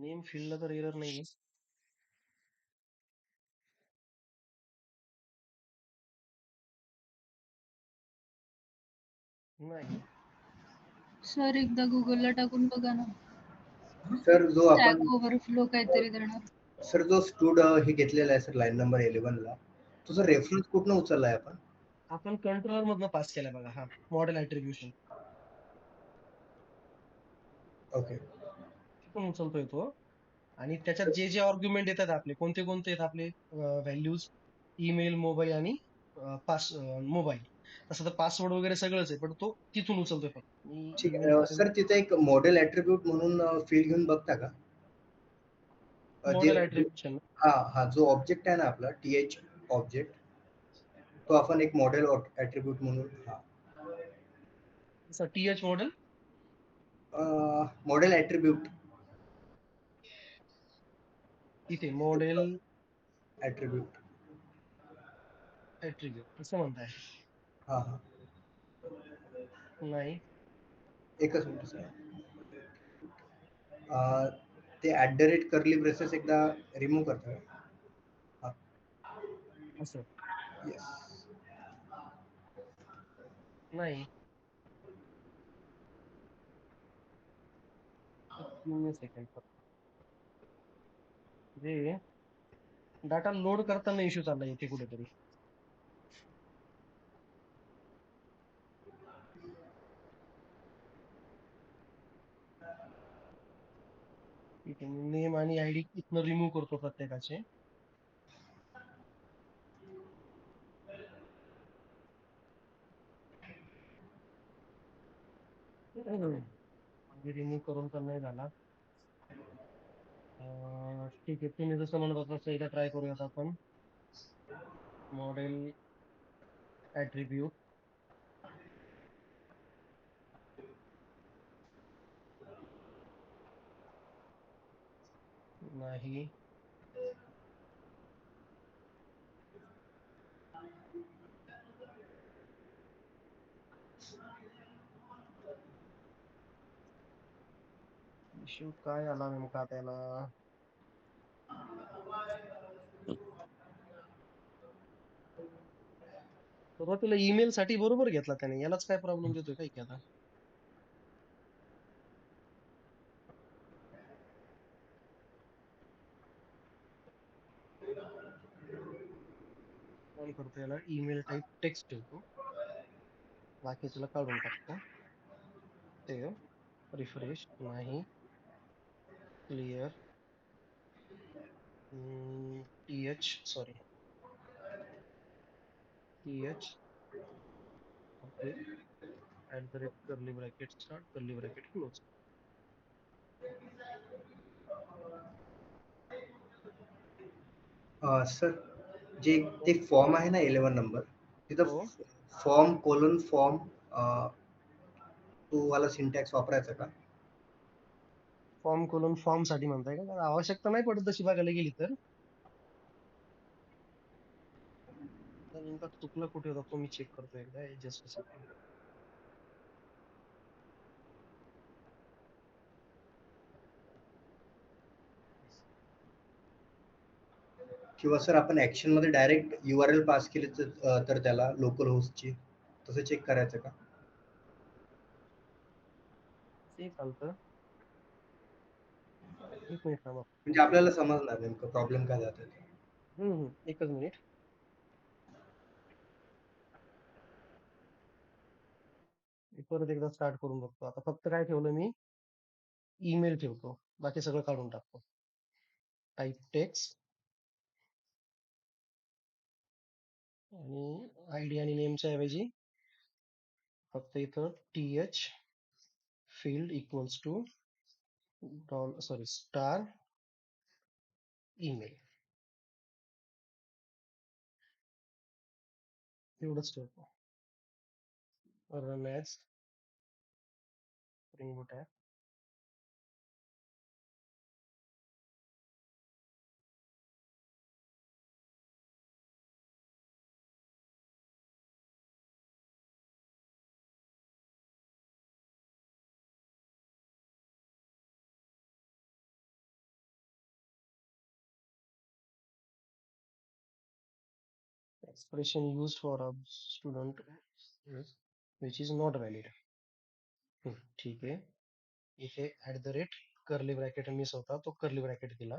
नेम फील्डला तर एरर नाही. नाही. सर एकदा गुगलला टाकून बघा ना. सर जो आपण स्टॅक ओव्हरफ्लो काहीतरी देणार. सर जो स्टूड हे घेतलेला आहे सर लाईन नंबर 11 ला, तुझा रेफरन्स कुठनं उचललाय आपण? आपण कंट्रोलर मधनं पास केलाय बघा. हा मॉडेल ऍट्रिब्युशन ओके. तिथून उचलतोय तो. आणि त्याच्यात जे जे आर्ग्युमेंट येतात आपले, कोणते कोणते आहेत आपले व्हॅल्यूज, ईमेल, मोबाईल आणि पास मोबाईल. तसं तर पासवर्ड वगैरे सगळंच आहे, पण तो तिथून उचलतोय फक्त. मी ठीक ईमेल आहे. मध्ये सर तिथे एक मॉडेल ऍट्रिब्यूट म्हणून फील्ड घेऊन बघता का? मॉडेल ऍट्रिब्युशन हा जो ऑब्जेक्ट आहे ना आपला टीएच ऑब्जेक्ट, तो आपण एक मॉडेल ऍट्रिब्यूट म्हणून टीएच मॉडेल मॉडेल ऍट्रिब्यूट इथे मॉडेल ऍट्रिब्यूट ऍट्रिब्यूट असं म्हणताय? हा नाही. एकच मिनिट सर. ते @ कर्ली ब्रेसेस एकदा रिमूव्ह करता का? असं येस. नाही. सेकंड जे डाटा लोड करताना इश्यू चाललाय इथे कुठेतरी. ठीक आहे, नेम आणि आयडी इथनं रिमूव्ह करतो प्रत्येकाचे. म्हणजे रिमूव्ह करून तर नाही झाला. ठीक आहे, तुम्ही जसं म्हणत होता तसं एकदा ट्राय करूयात आपण. मॉडेल ऍट्रिब्यूट नाही. इश्यू काय आला नेमका त्याला? सुरुवातीला ईमेल साठी बरोबर घेतला त्याने, यालाच काय प्रॉब्लेम देतोय काय की आता? ऑन करतो याला, ईमेल टाईप टेक्स्ट ठेवतो, बाकीच्याला काढून टाकतो. ते रिफ्रेश नाही. Clear. TH sorry TH curly bracket start, curly bracket close. Sir जे ते फॉर्म आहे ना 11 नंबर, तिथं हो. फॉर्म कोलन फॉर्म तो वाला सिंटॅक्स वापरायचा का? फॉर्म कोलन फॉर्म साठी म्हणताय का? त्याला आवश्यकता नाही पडत तशी बघायला गेली तर. आता नेमका चुकला कुठे होता तो मी चेक करतो एकदा, जस्ट सेकंड. किंवा सर आपण ऍक्शन मध्ये डायरेक्ट URL पास केले तर त्याला लोकल होस्टची तसं चेक करायचं का? ते चालतं. एक मिनिट थांबा. म्हणजे आपल्याला समजणार नेमकं प्रॉब्लेम काय जातोय ते. एकच मिनिट. मी परत एकदा स्टार्ट करून बघतो. आता फक्त काय ठेवलं मी, ईमेल ठेवतो, बाकी सगळं काढून टाकतो. टाईप टेक्स्ट आणि आयडी आणि नेमच्या ऐवजी फक्त इथं TH field equals to star email एवढंच ठेवतो. Run as spring boot app. Expression used for a student which is not valid. ठीक आहे. इथे कर्ली ब्रॅकेट मिस होता, तो कर्ली ब्रॅकेट दिला.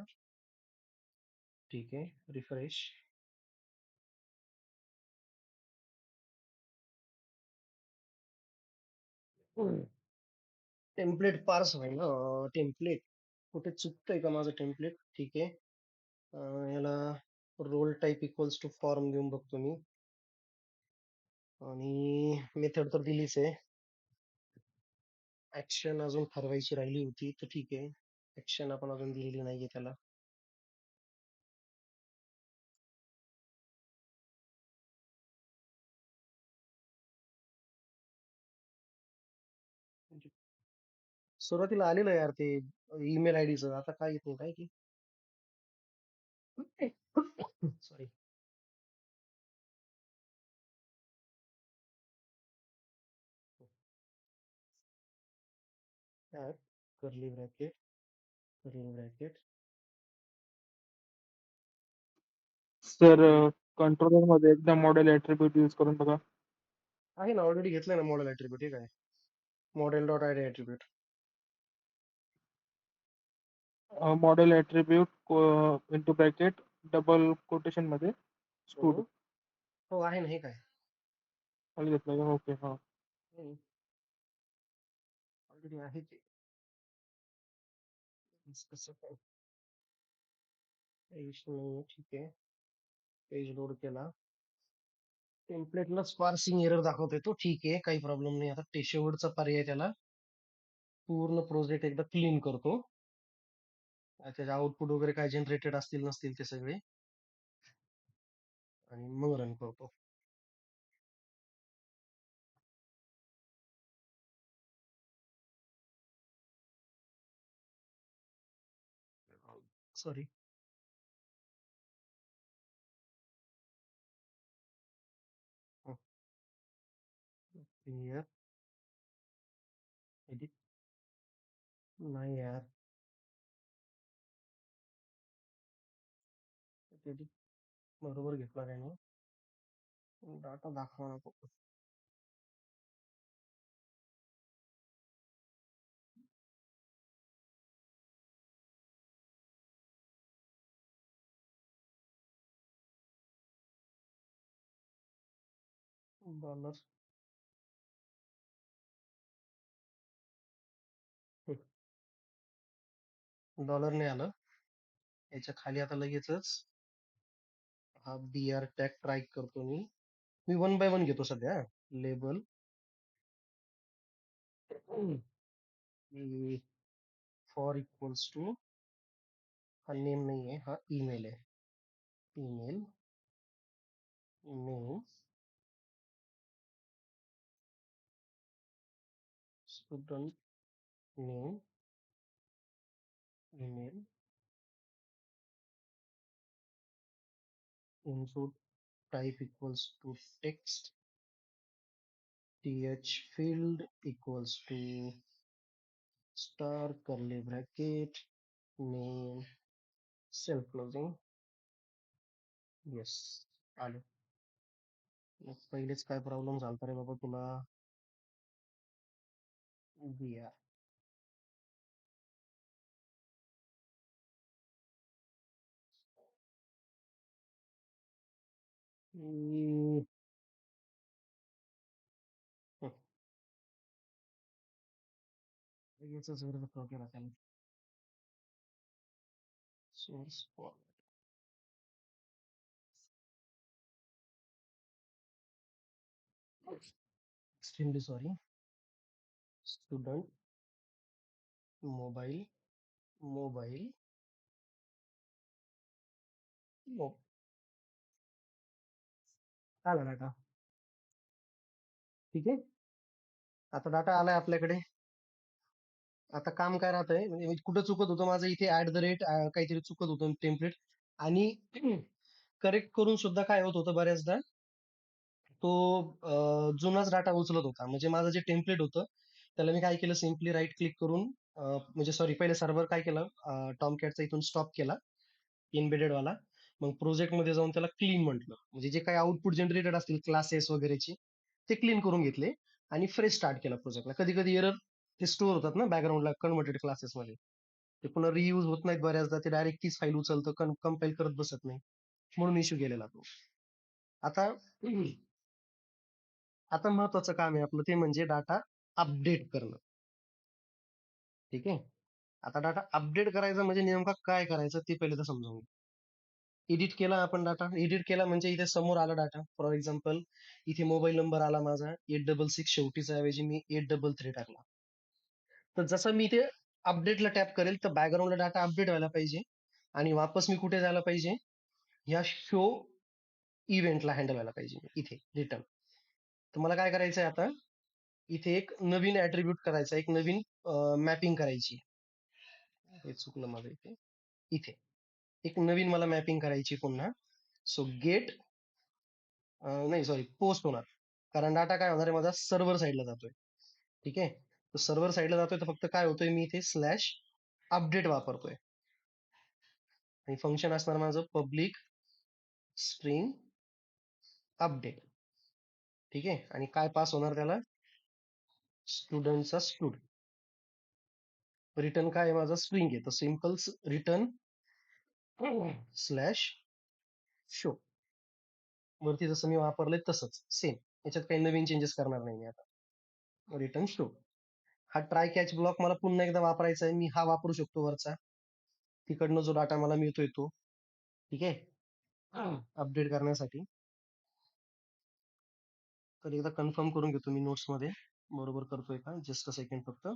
ठीक आहे, रिफ्रेश. टेम्पलेट पार्स होईल ना. टेम्पलेट कुठे चुकतंय का माझं टेम्पलेट? ठीक आहे. याला role type equals to form देऊन बघतो मी. आणि मेथड तर दिलीच आहे. ऍक्शन अजून ठरवायची राहिली होती, तर ठीक आहे. ऍक्शन आपण अजून दिलेली नाहीये त्याला. सुरुवातीला आलेलं यार ते ईमेल आयडीचं, आता काय येत नाही काय की. Sorry. Curly bracket curly bracket. Sir controller मध्ये एकदा मॉडेल ऍट्रिब्यूट यूज करून बघा. आहे ना, ऑलरेडी घेतलंय ना मॉडेल ऍट्रिब्यूट. ठीक आहे, model dot ID attribute. Model attribute into bracket double quotation मध्ये स्टूड हो आहे ना, हे काय घेतलं का? ओके. हा ऑलरेडी आहे ते. कसं काय पेज नाही? ठीक आहे, पेज लोड केला. टेम्पलेटला स्पार्सिंग एरर दाखवतोय तो. ठीक आहे, काही प्रॉब्लेम नाही. आता शेवटचा पर्याय, त्याला पूर्ण प्रोजेक्ट एकदा क्लीन करतो. त्याचे आउटपुट वगैरे काय जनरेटेड असतील नसतील ते सगळे, आणि मग रन करतो. सॉरी. क्लिअर एडिट नाही यार. एडिट बरोबर घेतला काय मी? डाटा दाखवा नको. डॉलर डॉलर नाही आलं. याच्या खाली आता लगेचच हा BR टॅग ट्राय करतो मी. मी 1 बाय 1 घेतो सध्या. लेबल फॉर इक्वल्स टू, हा नेम नाही आहे, हा ईमेल आहे. Email name student name, email, input type equals to text, th field equals to star curly bracket, name, self closing. Yes, आलं. मग पहिलेच काय प्रॉब्लेम झालता रे बाबा तुला? दिया. हम्म, हं, याचंच विरोध केला त्याने. Source format. Extremely sorry. Student mobile mobile mo- आला डाटा. ठीक आहे. आता डाटा आलाय आपल्याकडे. आता काम काय राहतंय म्हणजे कुठं चुकत होतं माझं इथे @, काहीतरी चुकत होतं टेम्पलेट आणि करेक्ट करून सुद्धा काय होत होतं बऱ्याचदा तो जुनाच डाटा उचलत होता. म्हणजे माझं जे टेम्पलेट होतं त्याला मी काय केलं सिम्पली राईट क्लिक करून म्हणजे सॉरी पहिले सर्व्हर काय केलं टॉमकॅटचा इथून स्टॉप केला एम्बेडेड वाला. मग प्रोजेक्ट मध्ये जाऊन त्याला क्लीन म्हटलं म्हणजे जे काही आउटपुट जनरेटेड असतील क्लासेस वगैरेचे ते क्लीन करून घेतले आणि फ्रेश स्टार्ट केला प्रोजेक्टला. कधी कधी एरर ते स्टोअर होतात ना बॅकग्राऊंडला कन्व्हर्टेड क्लासेस मध्ये, ते पुन्हा रियूज होत नाहीत बऱ्याचदा, ते डायरेक्ट तीच फाईल उचलतं कंपाईल करत बसत नाही, म्हणून इश्यू गेलेला तो. आता आता महत्वाचं काम आहे आपलं ते म्हणजे डाटा अपडेट करणं. ठीक आहे. आता डाटा अपडेट करायचा म्हणजे नेमका काय करायचं ते पहिले तर समजावून घ्या. एडिट केला आपण डाटा, एडिट केला म्हणजे इथे समोर आला डाटा. फॉर एक्झाम्पल इथे मोबाईल नंबर आला माझा 866 शेवटीचा ऐवजी मी 833 टाकला. तर जसं मी ते अपडेटला टॅप करेल तर बॅकग्राऊंडला डाटा अपडेट व्हायला पाहिजे आणि वापस मी कुठे जायला पाहिजे, ह्या शो इव्हेंटला हँडल व्हायला पाहिजे इथे रिटर्न. तर मला काय करायचंय आता, इथे एक नवीन ऍट्रिब्यूट करायचा, एक नवीन मॅपिंग करायची. हे चुकलं माझं इथे. इथे एक नवीन मला मॅपिंग करायची पुन्हा. सो गेट नाही सॉरी पोस्ट होणार, कारण डाटा काय होणार आहे माझा सर्व्हर साईडला जातोय. ठीक आहे. तर सर्व्हर साईडला जातोय तर फक्त काय होतोय मी इथे स्लॅश अपडेट वापरतोय आणि फंक्शन असणार माझं पब्लिक स्ट्रिंग अपडेट. ठीक आहे. आणि काय पास होणार त्याला, स्टुडंटचा स्टूड. रिटर्न काय आहे माझा स्ट्रिंग आहे, तर सिम्पल रिटर्न स्लॅश शो. वरती जसं मी वापरलंय तसंच सेम, याच्यात काही नवीन चेंजेस करणार नाही मी आता. Return show. हा ट्राय कॅच ब्लॉक मला पुन्हा एकदा वापरायचा आहे, मी हा वापरू शकतो वरचा, तिकडनं जो डाटा मला मिळतोय तो. ठीक आहे. अपडेट करण्यासाठी तर एकदा कन्फर्म करून घेतो मी नोट्स मध्ये बरोबर करतोय का, जस्ट अ सेकंड फक्त.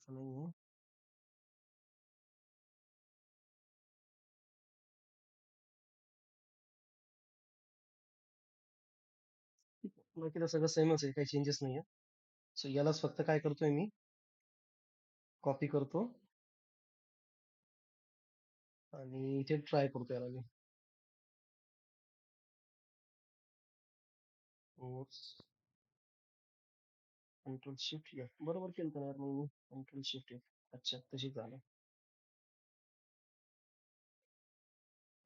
नाहीये. बाकी तर सगळं सेमच आहे, काही चेंजेस नाहीये. सो यालाच फक्त काय करतोय मी, कॉपी करतो आणि इथे ट्राय करतो याला मी. कंट्रोल शिफ्ट या बरोबर केलं तर यार मग मी कंट्रोल शिफ्ट. अच्छा तशी झालं.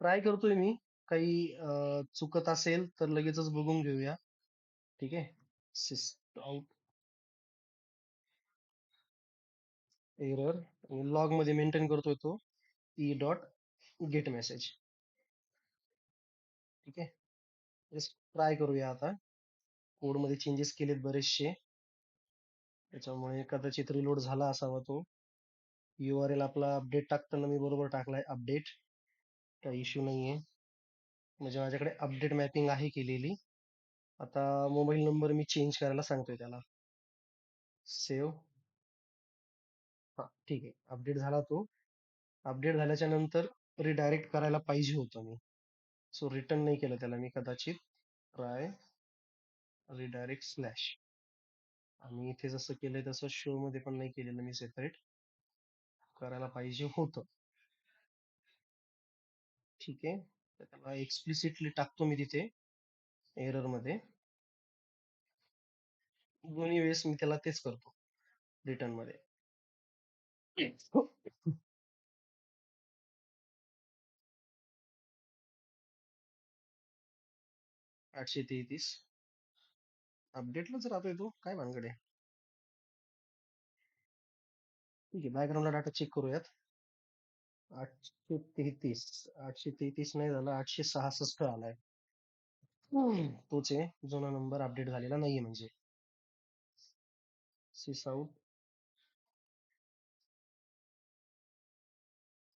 ट्राय करतोय मी, काही चुकत असेल तर लगेचच बघून घेऊया. ठीक आहे. आउट एरर लॉग मध्ये मेंटेन करतोय तो ई डॉट गेट मेसेज. ठीक आहे. जस्ट ट्राय करूया आता. कोड मध्ये चेंजेस केलेत बरेचसे, त्याच्यामुळे कदाचित रिलोड झाला असावा तो. URL आपला अपडेट टाकताना मी बरोबर टाकलाय अपडेट, काही इश्यू नाहीये. म्हणजे माझ्याकडे अपडेट मॅपिंग आहे केलेली. आता मोबाईल नंबर मी चेंज करायला सांगतोय त्याला. सेव्ह. हा ठीक आहे, अपडेट झाला तो. अपडेट झाल्याच्या नंतर रिडायरेक्ट करायला पाहिजे होतं मी. सो रिटर्न नाही केलं त्याला मी कदाचित. Try redirect slash. आणि इथे जसं केलंय तसं शो मध्ये पण नाही केलेलं मी सेपरेट. करायला पाहिजे होतं. ठीक आहे. तर त्याला एक्सप्लिसिटली टाकतो मी तिथे एरर मध्ये. दोन्ही वेळेस मी त्याला तेच करतो रिटर्न मध्ये. 833 अपडेटलाच राहतोय तो, काय भानगड आहे. ठीक आहे, बॅकग्राऊंडला डाटा चेक करूयात. 833 नाही झाला, 866 आलाय. तोच आहे, जुना नंबर अपडेट झालेला नाहीये म्हणजे. सिस आउट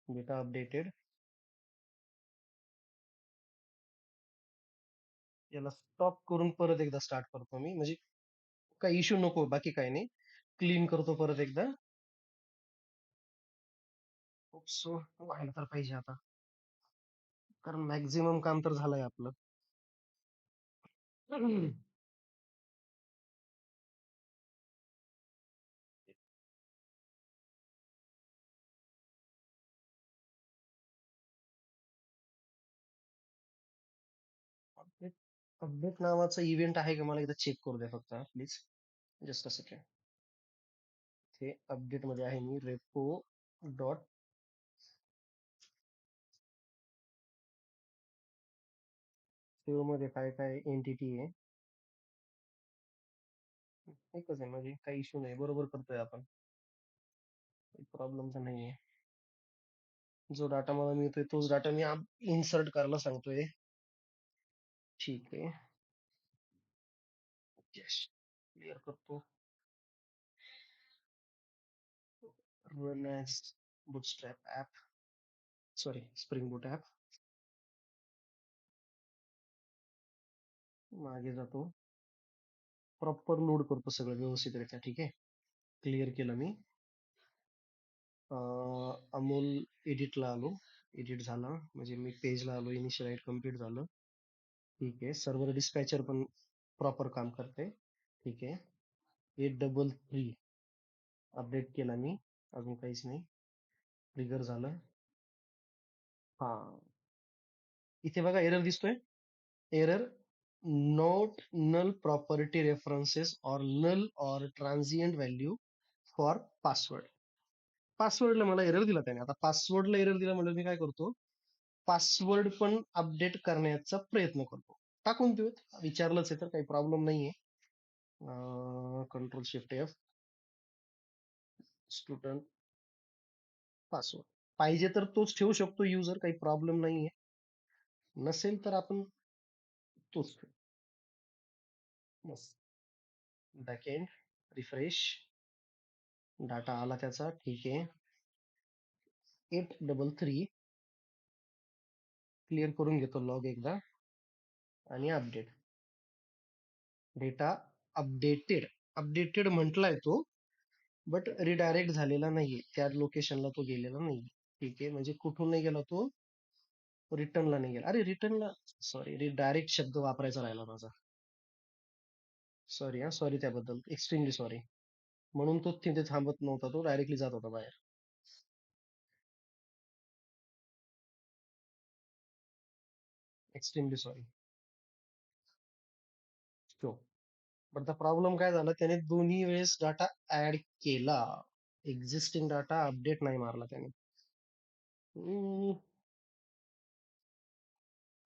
डेटा अपडेटेड. याला स्टॉप करून परत एकदा स्टार्ट करतो मी, म्हणजे काही इश्यू नको, बाकी काही नाही. क्लीन करतो परत एकदा. सो व्हायला तर पाहिजे आता, कारण मॅक्झिमम काम तर झालंय आपलं. अपडेट अपडेट नावाचा इव्हेंट आहे का मला एकदा चेक करू द्या फक्त प्लीज. Just a second. हे अपडेट मध्ये आहे मी रेपो डॉट सेव्ह मध्ये काय काय एंटिटी आहे. एकच आहे म्हणजे काही इश्यू नाही, बरोबर करतोय आपण, प्रॉब्लेम तर नाहीये. जो डाटा मला मिळतोय तोच डाटा मी इन्सर्ट करायला सांगतोय. ठीक आहे, क्लिअर करतो. Run as bootstrap app, sorry spring boot app. मागे जातो, प्रॉपर लोड करतो सगळं व्यवस्थितरित्या. ठीक आहे, क्लिअर केलं मी. अमोल एडिटला आलो, एडिट झाला म्हणजे मी पेजला आलो, इनिशियलाइट कम्प्लीट झालं. ठीक आहे, सर्व्हर डिस्पॅचर पण प्रॉपर काम करते. ठीक आहे, 833 अपडेट केला मी, अजून काहीच नाही. ट्रिगर झालं. हा, इथे बघा एरर दिसतोय. Error not null property references or null or transient value for password. पासवर्डला मला एरर दिला त्याने. आता पासवर्डला एरर दिला म्हणजे मी काय करतो, पासवर्ड पण अपडेट करण्याचा प्रयत्न करतो. टाकून देऊ, विचारलंच आहे तर काही प्रॉब्लेम नाहीये. Control shift F, student password पाहिजे तर तोच ठेवू शकतो युजर, काही प्रॉब्लेम नाहीये. नसेल तर आपण तोच ठेवू. बॅकएंड रिफ्रेश, डाटा आला त्याचा. ठीक आहे, 833 क्लिअर करून घेतो लॉग एकदा आणि अपडेट. डेटा अपडेटेड, अपडेटेड म्हटलाय तो, बट रिडायरेक्ट झालेला नाहीये, त्या लोकेशनला तो गेलेला नाहीये. ठीक आहे, म्हणजे कुठून नाही गेला तो, रिटर्नला नाही गेला. अरे रिटर्नला, सॉरी, रिडायरेक्ट शब्द वापरायचा राहिला माझा. सॉरी सॉरी त्याबद्दल, एक्स्ट्रीमली सॉरी. म्हणून तो तिथे थांबत नव्हता, तो डायरेक्टली जात होता बाहेर. Extremely sorry. Show, but the problem काय झाला, त्याने दोन्ही वेळेस डाटा ऍड केला, एक्झिस्टिंग डाटा अपडेट नाही मारला त्याने.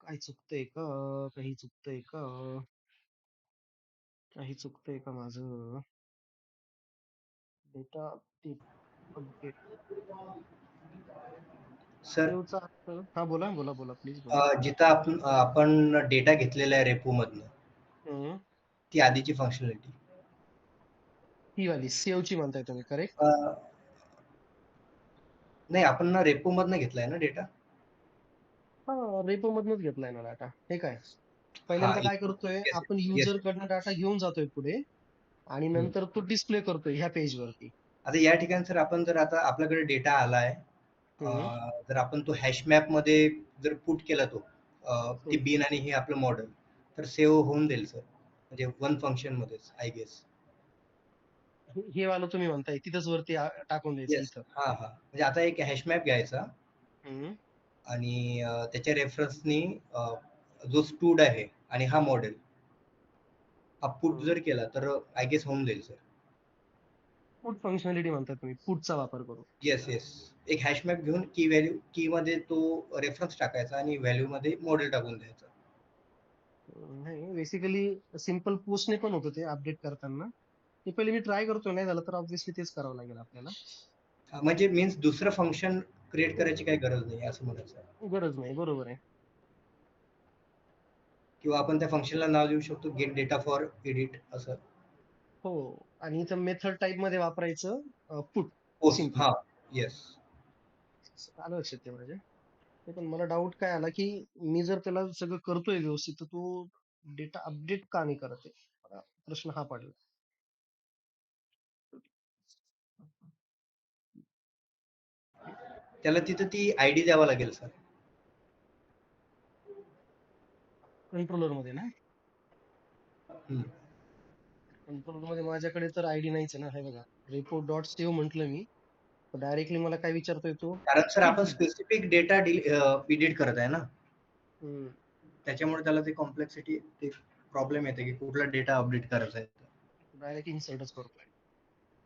काय चुकतंय का, काही चुकतंय का, काही चुकतंय का माझं. डेटा अपडेट सर, सेवचा अर्थ, हा बोला बोला बोला प्लीज बोला. जिथं आपण डेटा घेतलेला आहे रेपो मधनं, हम्म, ती आधीची फंक्शनॅलिटी ही वाली सेवची म्हणताय तुम्ही, करेक्ट? नाही, आपण ना रेपो मधनं घेतलाय ना डेटा. हा, रेपो मधनच घेतलाय ना डाटा. हे काय, हा, पहिल्यांदा काय करतोय येस आपण, येस. युजर कडनं डाटा घेऊन जातोय पुढे, आणि नंतर तो डिस्प्ले करतोय ह्या पेज वरती. आता या ठिकाणी सर, आपण जर आता आपल्याकडे डेटा आलाय, जर आपण तो हॅश मॅप मध्ये जर पुट केला तो ती हम्म. बीन आणि हे आपलं मॉडेल तर सेव्ह होऊन जाईल सर म्हणजे वन फंक्शन मध्येच आय गेस. हे वाला तुम्ही म्हणताय तिथंच वरती टाकून द्यायचं येस इथं. हा हा म्हणजे आता एक हॅश मॅप घ्यायचा हम्म. आणि त्याच्या रेफरन्सनी जो स्टूड आहे आणि हा मॉडेल हा पुट हम्म. जर केला तर आय गेस होऊन जाईल सर. पुट फंक्शनॅलिटी म्हणताय तुम्ही पुटचा वापर करू. येस येस एक हॅश मॅप घेऊन की व्हॅल्यू की मध्ये तो रेफरन्स टाकायचा आणि व्हॅल्यू मध्ये मॉडेल टाकून द्यायचा. नाही बेसिकली सिम्पल पोस्टने पण होतं ते अपडेट करताना. ते पहिले मी ट्राय करतो, नाही झालं तर ऑब्व्हियसली तेच करावं लागेल आपल्याला. म्हणजे मीन्स दुसरं फंक्शन क्रिएट करायची काही गरज नाही असं म्हणायचं. गरज नाही, बरोबर आहे. किंवा आपण त्या फंक्शनला नाव देऊ शकतो गेट डेटा फॉर एडिट असं. हो, आणि इथं मेथड टाईप मध्ये वापरायचं पुट पोस्ट सिम्पली. हा येस. आलं लक्षात ते माझ्या. ते पण मला डाऊट काय आला की मी जर त्याला सगळं करतोय व्यवस्थित तर तो डेटा अपडेट का नाही करत आहे, मला प्रश्न हा पडला. त्याला तिथं ती आयडी द्यावा लागेल सर. कंट्रोलर मध्ये ना, हम्म. कंट्रोलर मध्ये माझ्याकडे तर आयडी नाहीच आहे ना. हे बघा, रेपो डॉट सेव्ह म्हटलं मी, डायरेक्टली मला काय विचारतोय तो. कारण सर आपण स्पेसिफिक डेटा एडिट करत आहे ना, हम्म. त्याच्यामुळे त्याला ते कॉम्प्लेक्सिटी ते प्रॉब्लेम येते की कुठला डेटा अपडेट करायचा आहे. डायरेक्ट इन्सर्टच करतोय.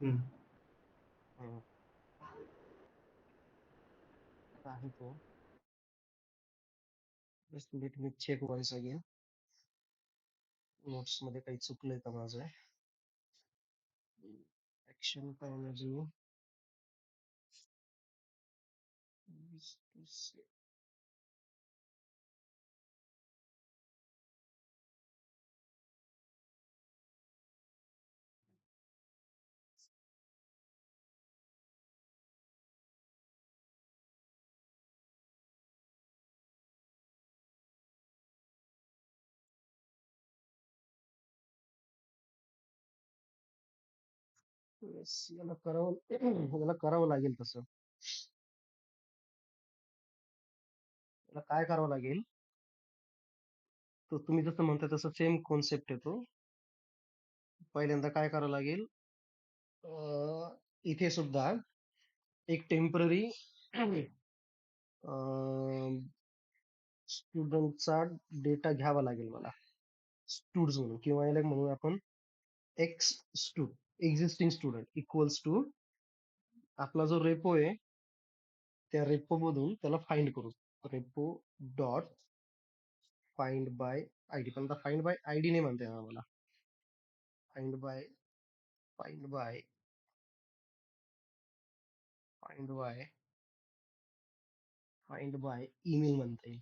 हम्म. हम्म. आहे तो. Just let me check once again, notes मध्ये काही चुकलंय का माझं. ऍक्शन पाहिजे. याला करावं याला करावं लागेल तसं. याला काय करावं लागेल, तो तुम्ही जसं म्हणताय तसं सेम कॉन्सेप्ट येतो. पहिल्यांदा काय करावं लागेल, इथे सुद्धा एक टेम्पररी स्टुडंटचा डेटा घ्यावा लागेल मला, स्टुड्स म्हणून, किंवा याला म्हणून आपण ex stud, existing student equals to आपला जो रेपो आहे त्या रेपो मधून त्याला फाइंड करू. Repo dot find by ID, पण आता फाइंड बाय आयडी नाही म्हणता येणार मला. Find by find by find by find by email म्हणता येईल,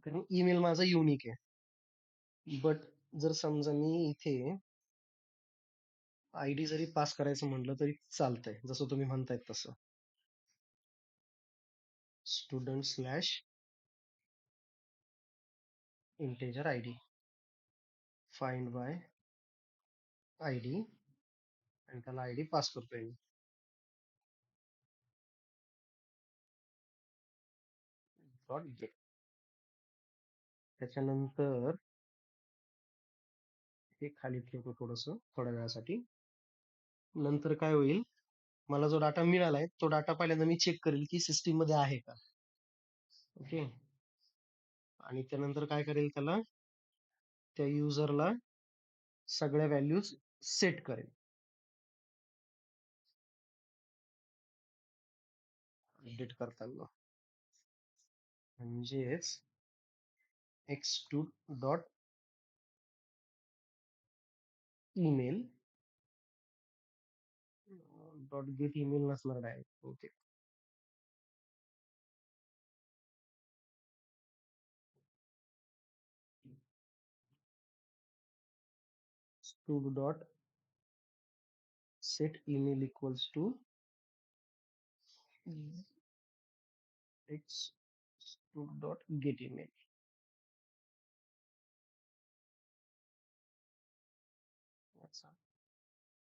कारण ईमेल माझा युनिक आहे. बट जर समजा मी इथे आयडी जरी पास करायचं म्हटलं तरी चालतंय, जसं तुम्ही म्हणतायत तसं. Student slash integer ID, find by ID, आणि त्याला आयडी पास करतोय मी. Dot gate. त्याच्यानंतर हे खाली ठेवतो थोडस थोड्या वेळासाठी. नंतर काय होईल, मला जो डाटा मिळालाय तो डाटा पहिल्यांदा मी चेक करेल की सिस्टीम मध्ये आहे का. ओके, आणि त्यानंतर काय करेल, त्याला त्या युजरला सगळ्या व्हॅल्यूज सेट करेल अपडेट करताना. म्हणजेच x two dot email dot get email नसणार direct. Okay, stud dot set email equals to x stud dot get email.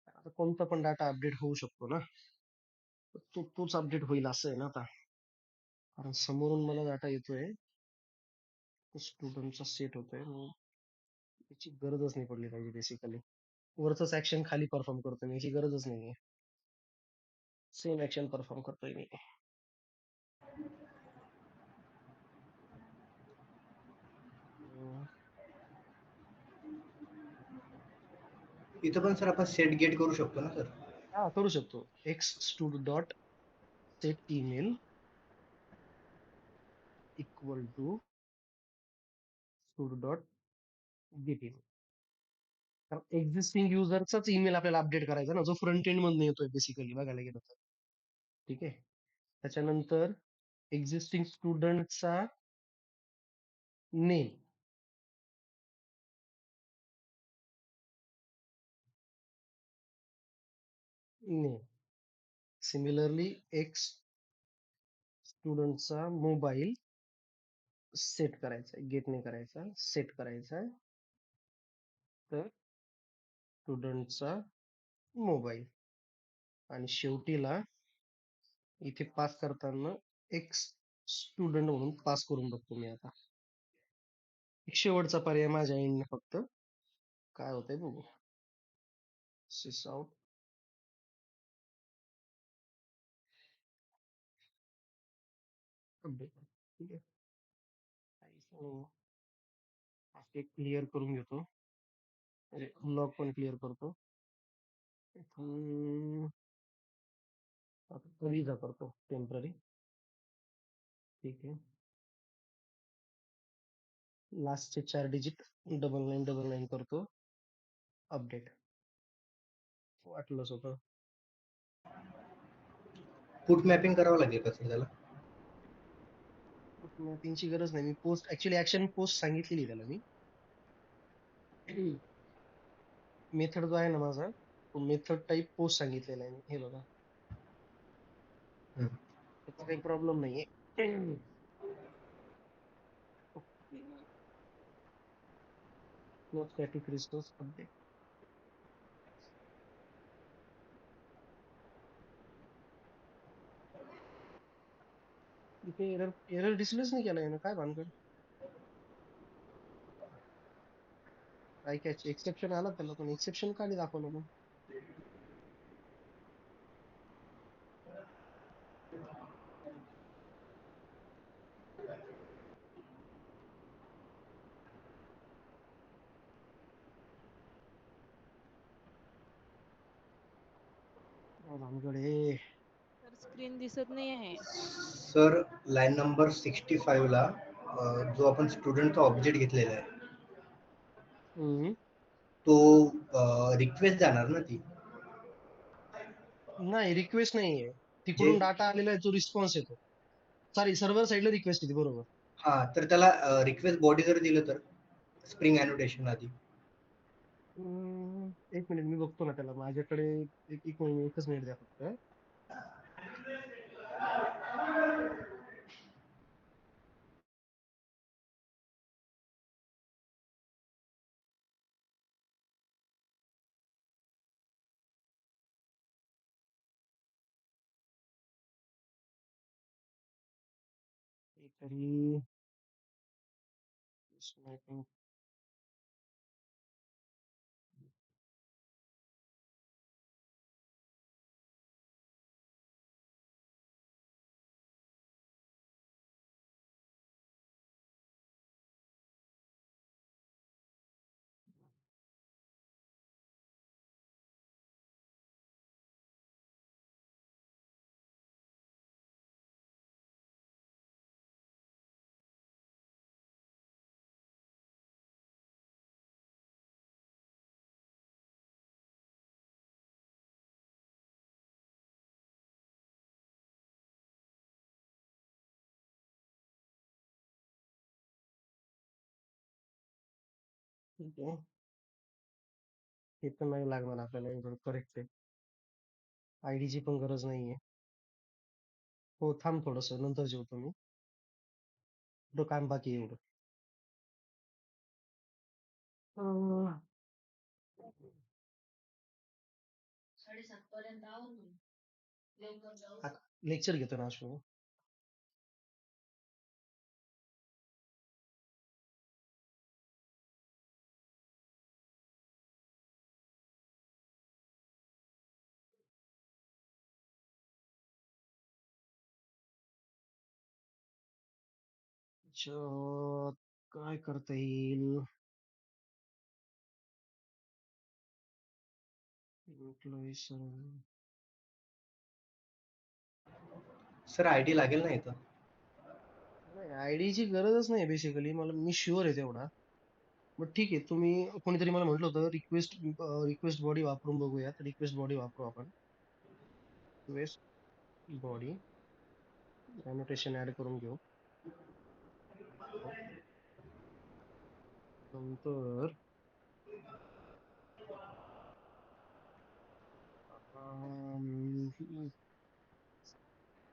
आता कोणता पण डाटा अपडेट होऊ शकतो ना. तोच अपडेट होईल असं आहे ना आता. कारण समोरून मला डाटा येतोय, स्टुडंटचा सेट होतोय, मग त्याची गरजच नाही पडली पाहिजे बेसिकली. वरचंच ऍक्शन खाली परफॉर्म करतोय मी, याची गरजच नाहीये. सेम ऍक्शन परफॉर्म करतोय मी. अं, इथं पण सर आपण सेट गेट करू शकतो ना सर? हा करू शकतो. X stud dot set email equal to stud dot get email. Existing युजरचाच ईमेल आपल्याला अपडेट करायचा ना, जो फ्रंट एंड मधून येतोय बेसिकली बघायला गेलं तर. ठीक आहे. त्याच्यानंतर एक्झिस्टिंग स्टुडंटचा नेम नेम सिमिलरली एक्स स्टुडंटचा मोबाईल सेट करायचा, गेट नाही करायचा, सेट करायचा. तर स्टुडंटचा मोबाईल आणि शेवटीला इथे पास करताना एक्स स्टुडंट म्हणून पास करून बघतो मी आता. एक शेवटचा पर्याय माझ्या एंडने फक्त काय होतंय बघू. सिस आउट अपडेट. ठीक आहे. क्लिअर करून घेतो, म्हणजे लॉग पण क्लिअर करतो. विजा करतो टेम्पररी. ठीक आहे. लास्टचे 4 डिजिट 9999 करतो. अपडेट. वाटलंच होतं. फूट मॅपिंग करावं लागेल का सर त्याला? मॅपिंगची गरज नाही. मी पोस्ट ऍक्च्युली ऍक्शन पोस्ट सांगितलेली त्याला मी. मेथड जो आहे ना माझा, तो मेथड टाईप पोस्ट सांगितलेला आहे मी. हे बघा, हम्म. त्याचा काही प्रॉब्लेम नाहीये. No static resource update. इथे एरर एरर डिस्प्लेच नाही केला यानं, काय भानगड? काय कॅच एक्सेप्शन आला त्याला, पण एक्सेप्शन का नाही दाखवलं मग? काय भानगड आहे? तर स्क्रीन दिसत नाही आहे. सर लाईन नंबर 65 ला जो आपण स्टुडंटचा ऑब्जेक्ट घेतलेला आहे हम्म. तो रिक्वेस्ट जाणार ना ती? नाही, रिक्वेस्ट नाहीये. जे तिकडून डाटा आलेला आहे, तो रिस्पॉन्स येतो. सॉरी, सर्व्हर साईडला रिक्वेस्ट येते, बरोबर. हा, तर त्याला रिक्वेस्ट बॉडी जर दिलं तर स्प्रिंग अॅनोटेशन आधी. एक मिनिट, मी बघतो ना त्याला. माझ्याकडे एक मिनिट, एकच मिनिट द्या फक्त. तरी ठीक आहे. हे पण नाही लागणार आपल्याला, एवढं करेक्ट आहे. आयडीची पण गरज नाहीये. हो, थांब थोडस, नंतर जेवतो मी. थोडं काम बाकी आहे एवढं. अं, 7:30 पर्यंत आवरून. लेक्चर घेतो ना अश्विनी. अच्छा, काय करता येईल? Employee सर्व- सर आयडी लागेल ना इथं? नाही आयडीची गरजच नाही बेसिकली, मला मी शुअर आहे तेवढा. बट ठीक आहे, तुम्ही कोणीतरी मला म्हटलं होतं रिक्वेस्ट बॉडी वापरून बघूया, तर रिक्वेस्ट बॉडी वापरू आपण. रिक्वेस्ट बॉडी अनोटेशन ऍड करून घेऊ. नंतर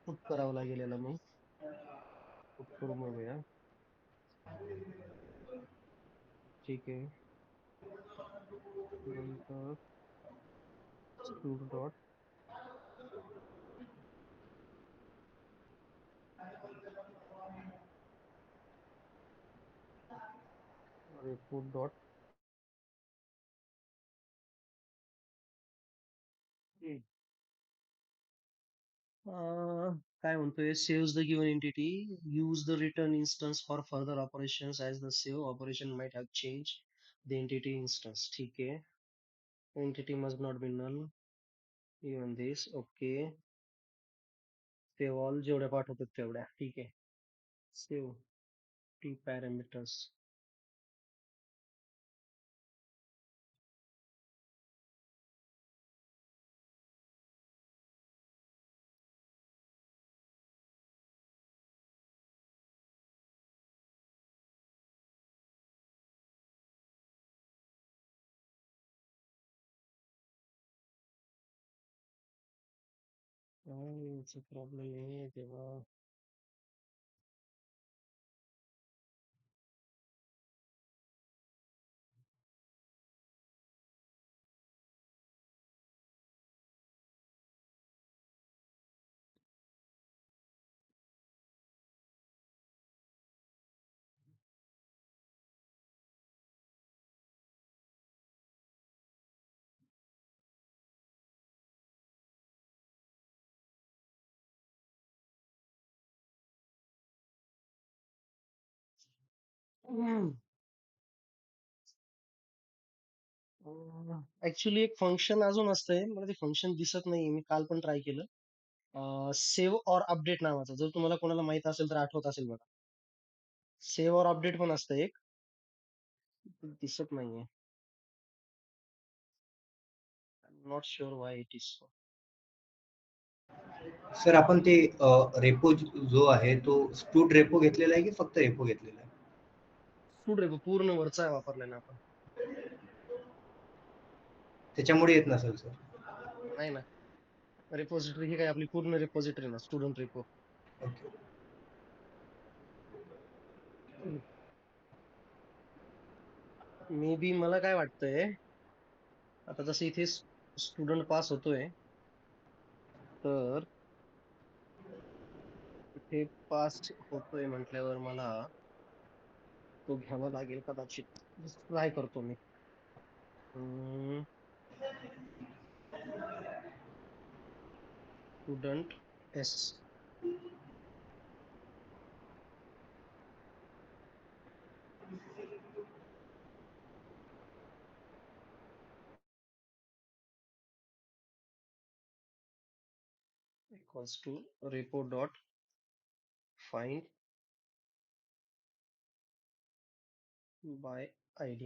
पुट करावं लागेल याला, मग पुट करून बघूया. ठीक आहे. नंतर स्टूड डॉट रिपोर्ट डॉट काय म्हणतोय, saves the given entity, use the return instance for further operations as the save operation might have changed the entity instance. ठीक आहे. Entity must not be null. Even this, okay. Save all जेवढ्या पाठवतात तेवढ्या, ठीक आहे. Save t parameters. काय प्रॉब्लेम आहे तेव्हा. ऍक्च्युली एक फंक्शन अजून असतंय, मला ते फंक्शन दिसत नाही, मी काल पण ट्राय केलं. सेव्ह ऑर अपडेट नावाचं, जर तुम्हाला कोणाला माहित असेल तर आठवत असेल बघा. सेव्ह ऑर अपडेट पण असतं एक, दिसत नाहीये. Not sure why it is. Sir आपण ते रेपो जो आहे तो स्टूड रेपो घेतलेला आहे की फक्त रेपो घेतलेला आहे? स्टूड रेपो पूर्ण वरचा वापरलाय ना आपण. त्याच्यामुळे येत नसेल सर. नाही ना, रेपोजिटरी ही काय आपली पूर्ण रेपोजिटरी ना, student repo. Okay. May be मला काय वाटतंय, आता जसं इथे स्टुडंट पास होतोय, तर इथे पास होतोय म्हटल्यावर मला तो घ्यावा लागेल कदाचित. ट्राय करतो मी. Student S equals to repo dot find by id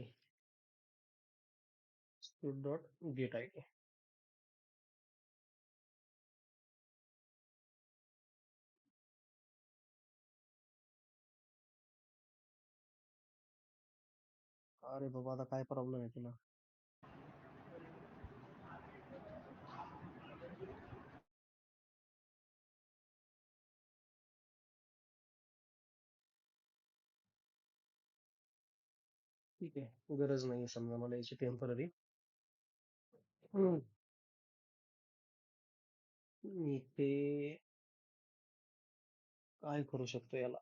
stud dot get id. अरे बाबा, आता काय प्रॉब्लेम आहे तुला? ठीक आहे, गरज नाही समजा मला याची टेम्पररी. इथे काय करू शकतो याला?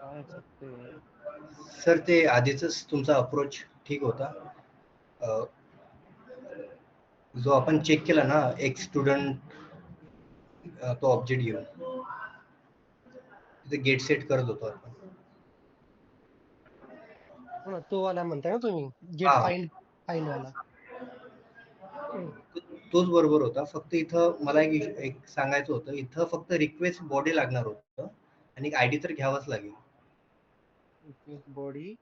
काय चुकतंय? सर ते आधीच तुमचा अप्रोच ठीक होता. अ, जो आपण चेक केला ना एक स्टुडंट तो ऑब्जेक्ट घेऊन तिथे गेट सेट करत होतो आपण. हो ना, तो वाला म्हणताय ना तुम्ही? गेट हा फाइंड वाला. तोच बरोबर होता. फक्त इथं मला एक सांगायचं होतं, इथं फक्त रिक्वेस्ट बॉडी लागणार होतं आणि आयडी तर घ्यावाच लागेल. Body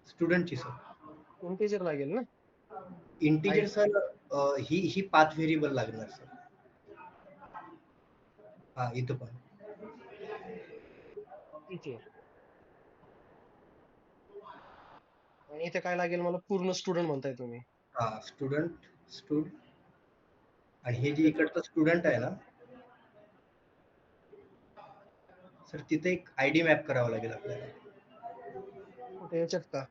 स्टुडंटची sir. इंटिजर लागेल ना? इंटिजर सर ही पाथ व्हेरिएबल लागणार सर. हा इथं पण. इथे. आणि इथे काय लागेल मला? पूर्ण स्टुडंट म्हणताय तुम्ही? हा स्टुडंट आणि हे जे इकडचं स्टुडंट आहे ना सर तिथे एक आयडी मॅप करावा लागेल आपल्याला. कुठे याच्यात का?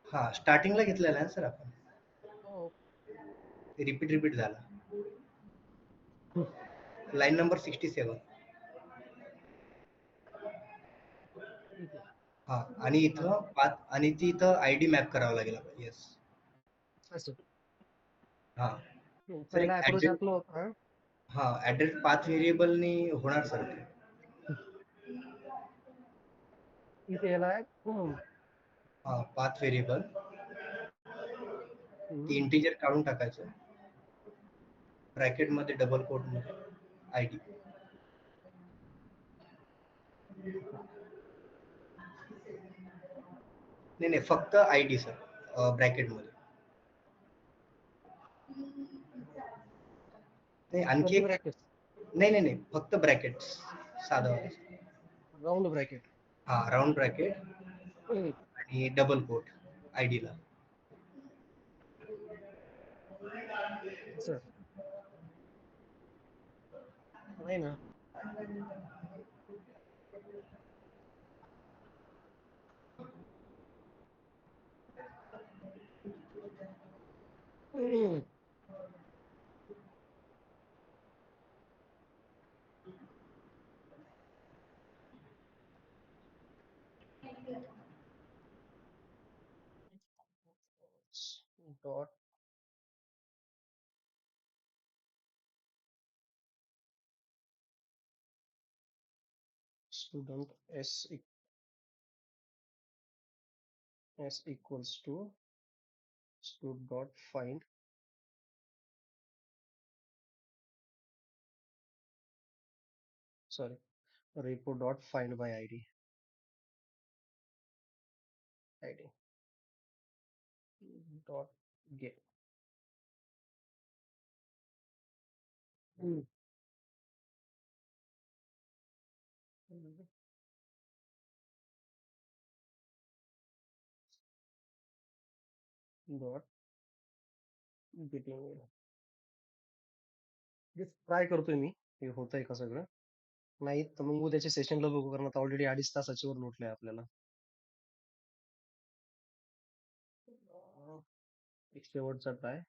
हा स्टार्टिंगला घेतलेला आहे ना सर आपण. हो. रिपीट झाला. Line number 67. इथे. हा आणि इथं पाथ आणि ती इथं आयडी मॅप करावा लागेल आपल्याला. येस. असं. हा सर एक पहिला अप्रोच ऍड्रेस आपला होता. हा ऍड्रेस पाथ व्हेरिएबलनी होणार सर ते. इथे याला हा पाथ व्हेरिएबल ती इंटिजर काढून टाकायचं. ब्रॅकेट मध्ये डबल कोट मध्ये आयडी. नाही फक्त आयडी सर ब्रॅकेट मध्ये. नाही आणखी कर्ली एक ब्रॅकेट, नाही फक्त ब्रॅकेट साधं. Round bracket. हा राऊंड ब्रॅकेट आणि डबल कोट आयडीला. सर नाही ना. Dot student s equals to stud dot find sorry repo dot find by id dot get dot getting try करतोय मी हे होतंय का सगळं. नाही तर मग उद्याच्या सेशनला बघू, कारण आता ऑलरेडी 2.5 तासाची वर लोटलंय आपल्याला. एक शेवटचा ट्राय.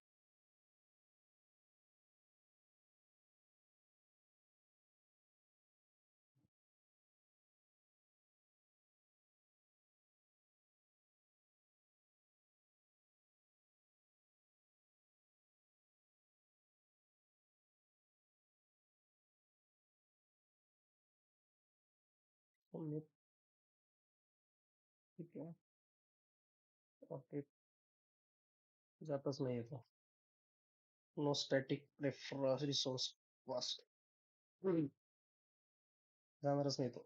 मी- ठीक आहे. अपडेट जातच नाही येतो. नो स्टॅटिक रिसोर्स वास्ट जाणारच नाही तो.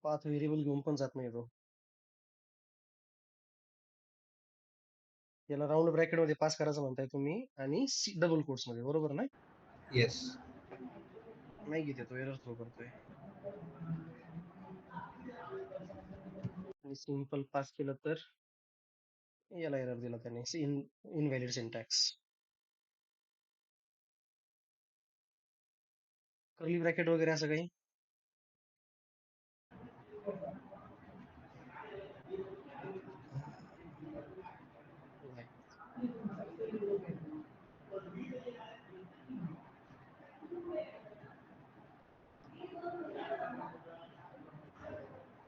पाथ व्हेरिएबल घेऊन पण जात नाही तो. याला राऊंड ब्रॅकेट मध्ये पास करायचं म्हणताय तुम्ही आणि डबल कोट्स मध्ये, बरोबर ना? येस. नाही घेते तो, एरर थ्रो करतोय. आणि सिंपल पास केलं तर याला एरर दिला त्याने, इनव्हॅलिड सिंटॅक्स. कर्ली ब्रॅकेट वगैरे असं काही नाही.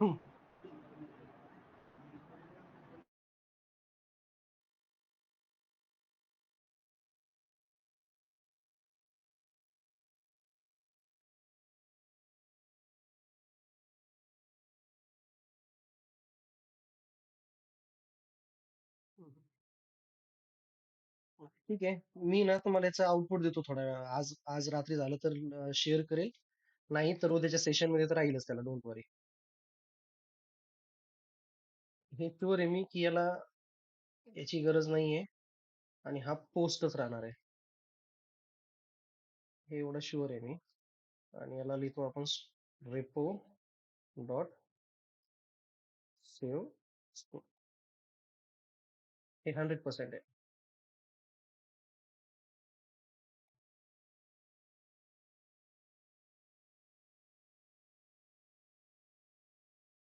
हम्म. ठीक आहे, मी ना तुम्हाला याचं आउटपुट देतो थोड्या वेळा. आज आज रात्री झालं तर शेअर करेल, नाही तर उद्याच्या सेशन मध्ये तर राहीलच त्याला, डोंट वरी. हे शुअर आहे मी की याला याची गरज नाहीये आणि हा पोस्टच राहणार आहे, हे एवढं शुअर आहे मी. आणि याला लिहितो आपण रेपो डॉट सेव्ह. हे 100% आहे.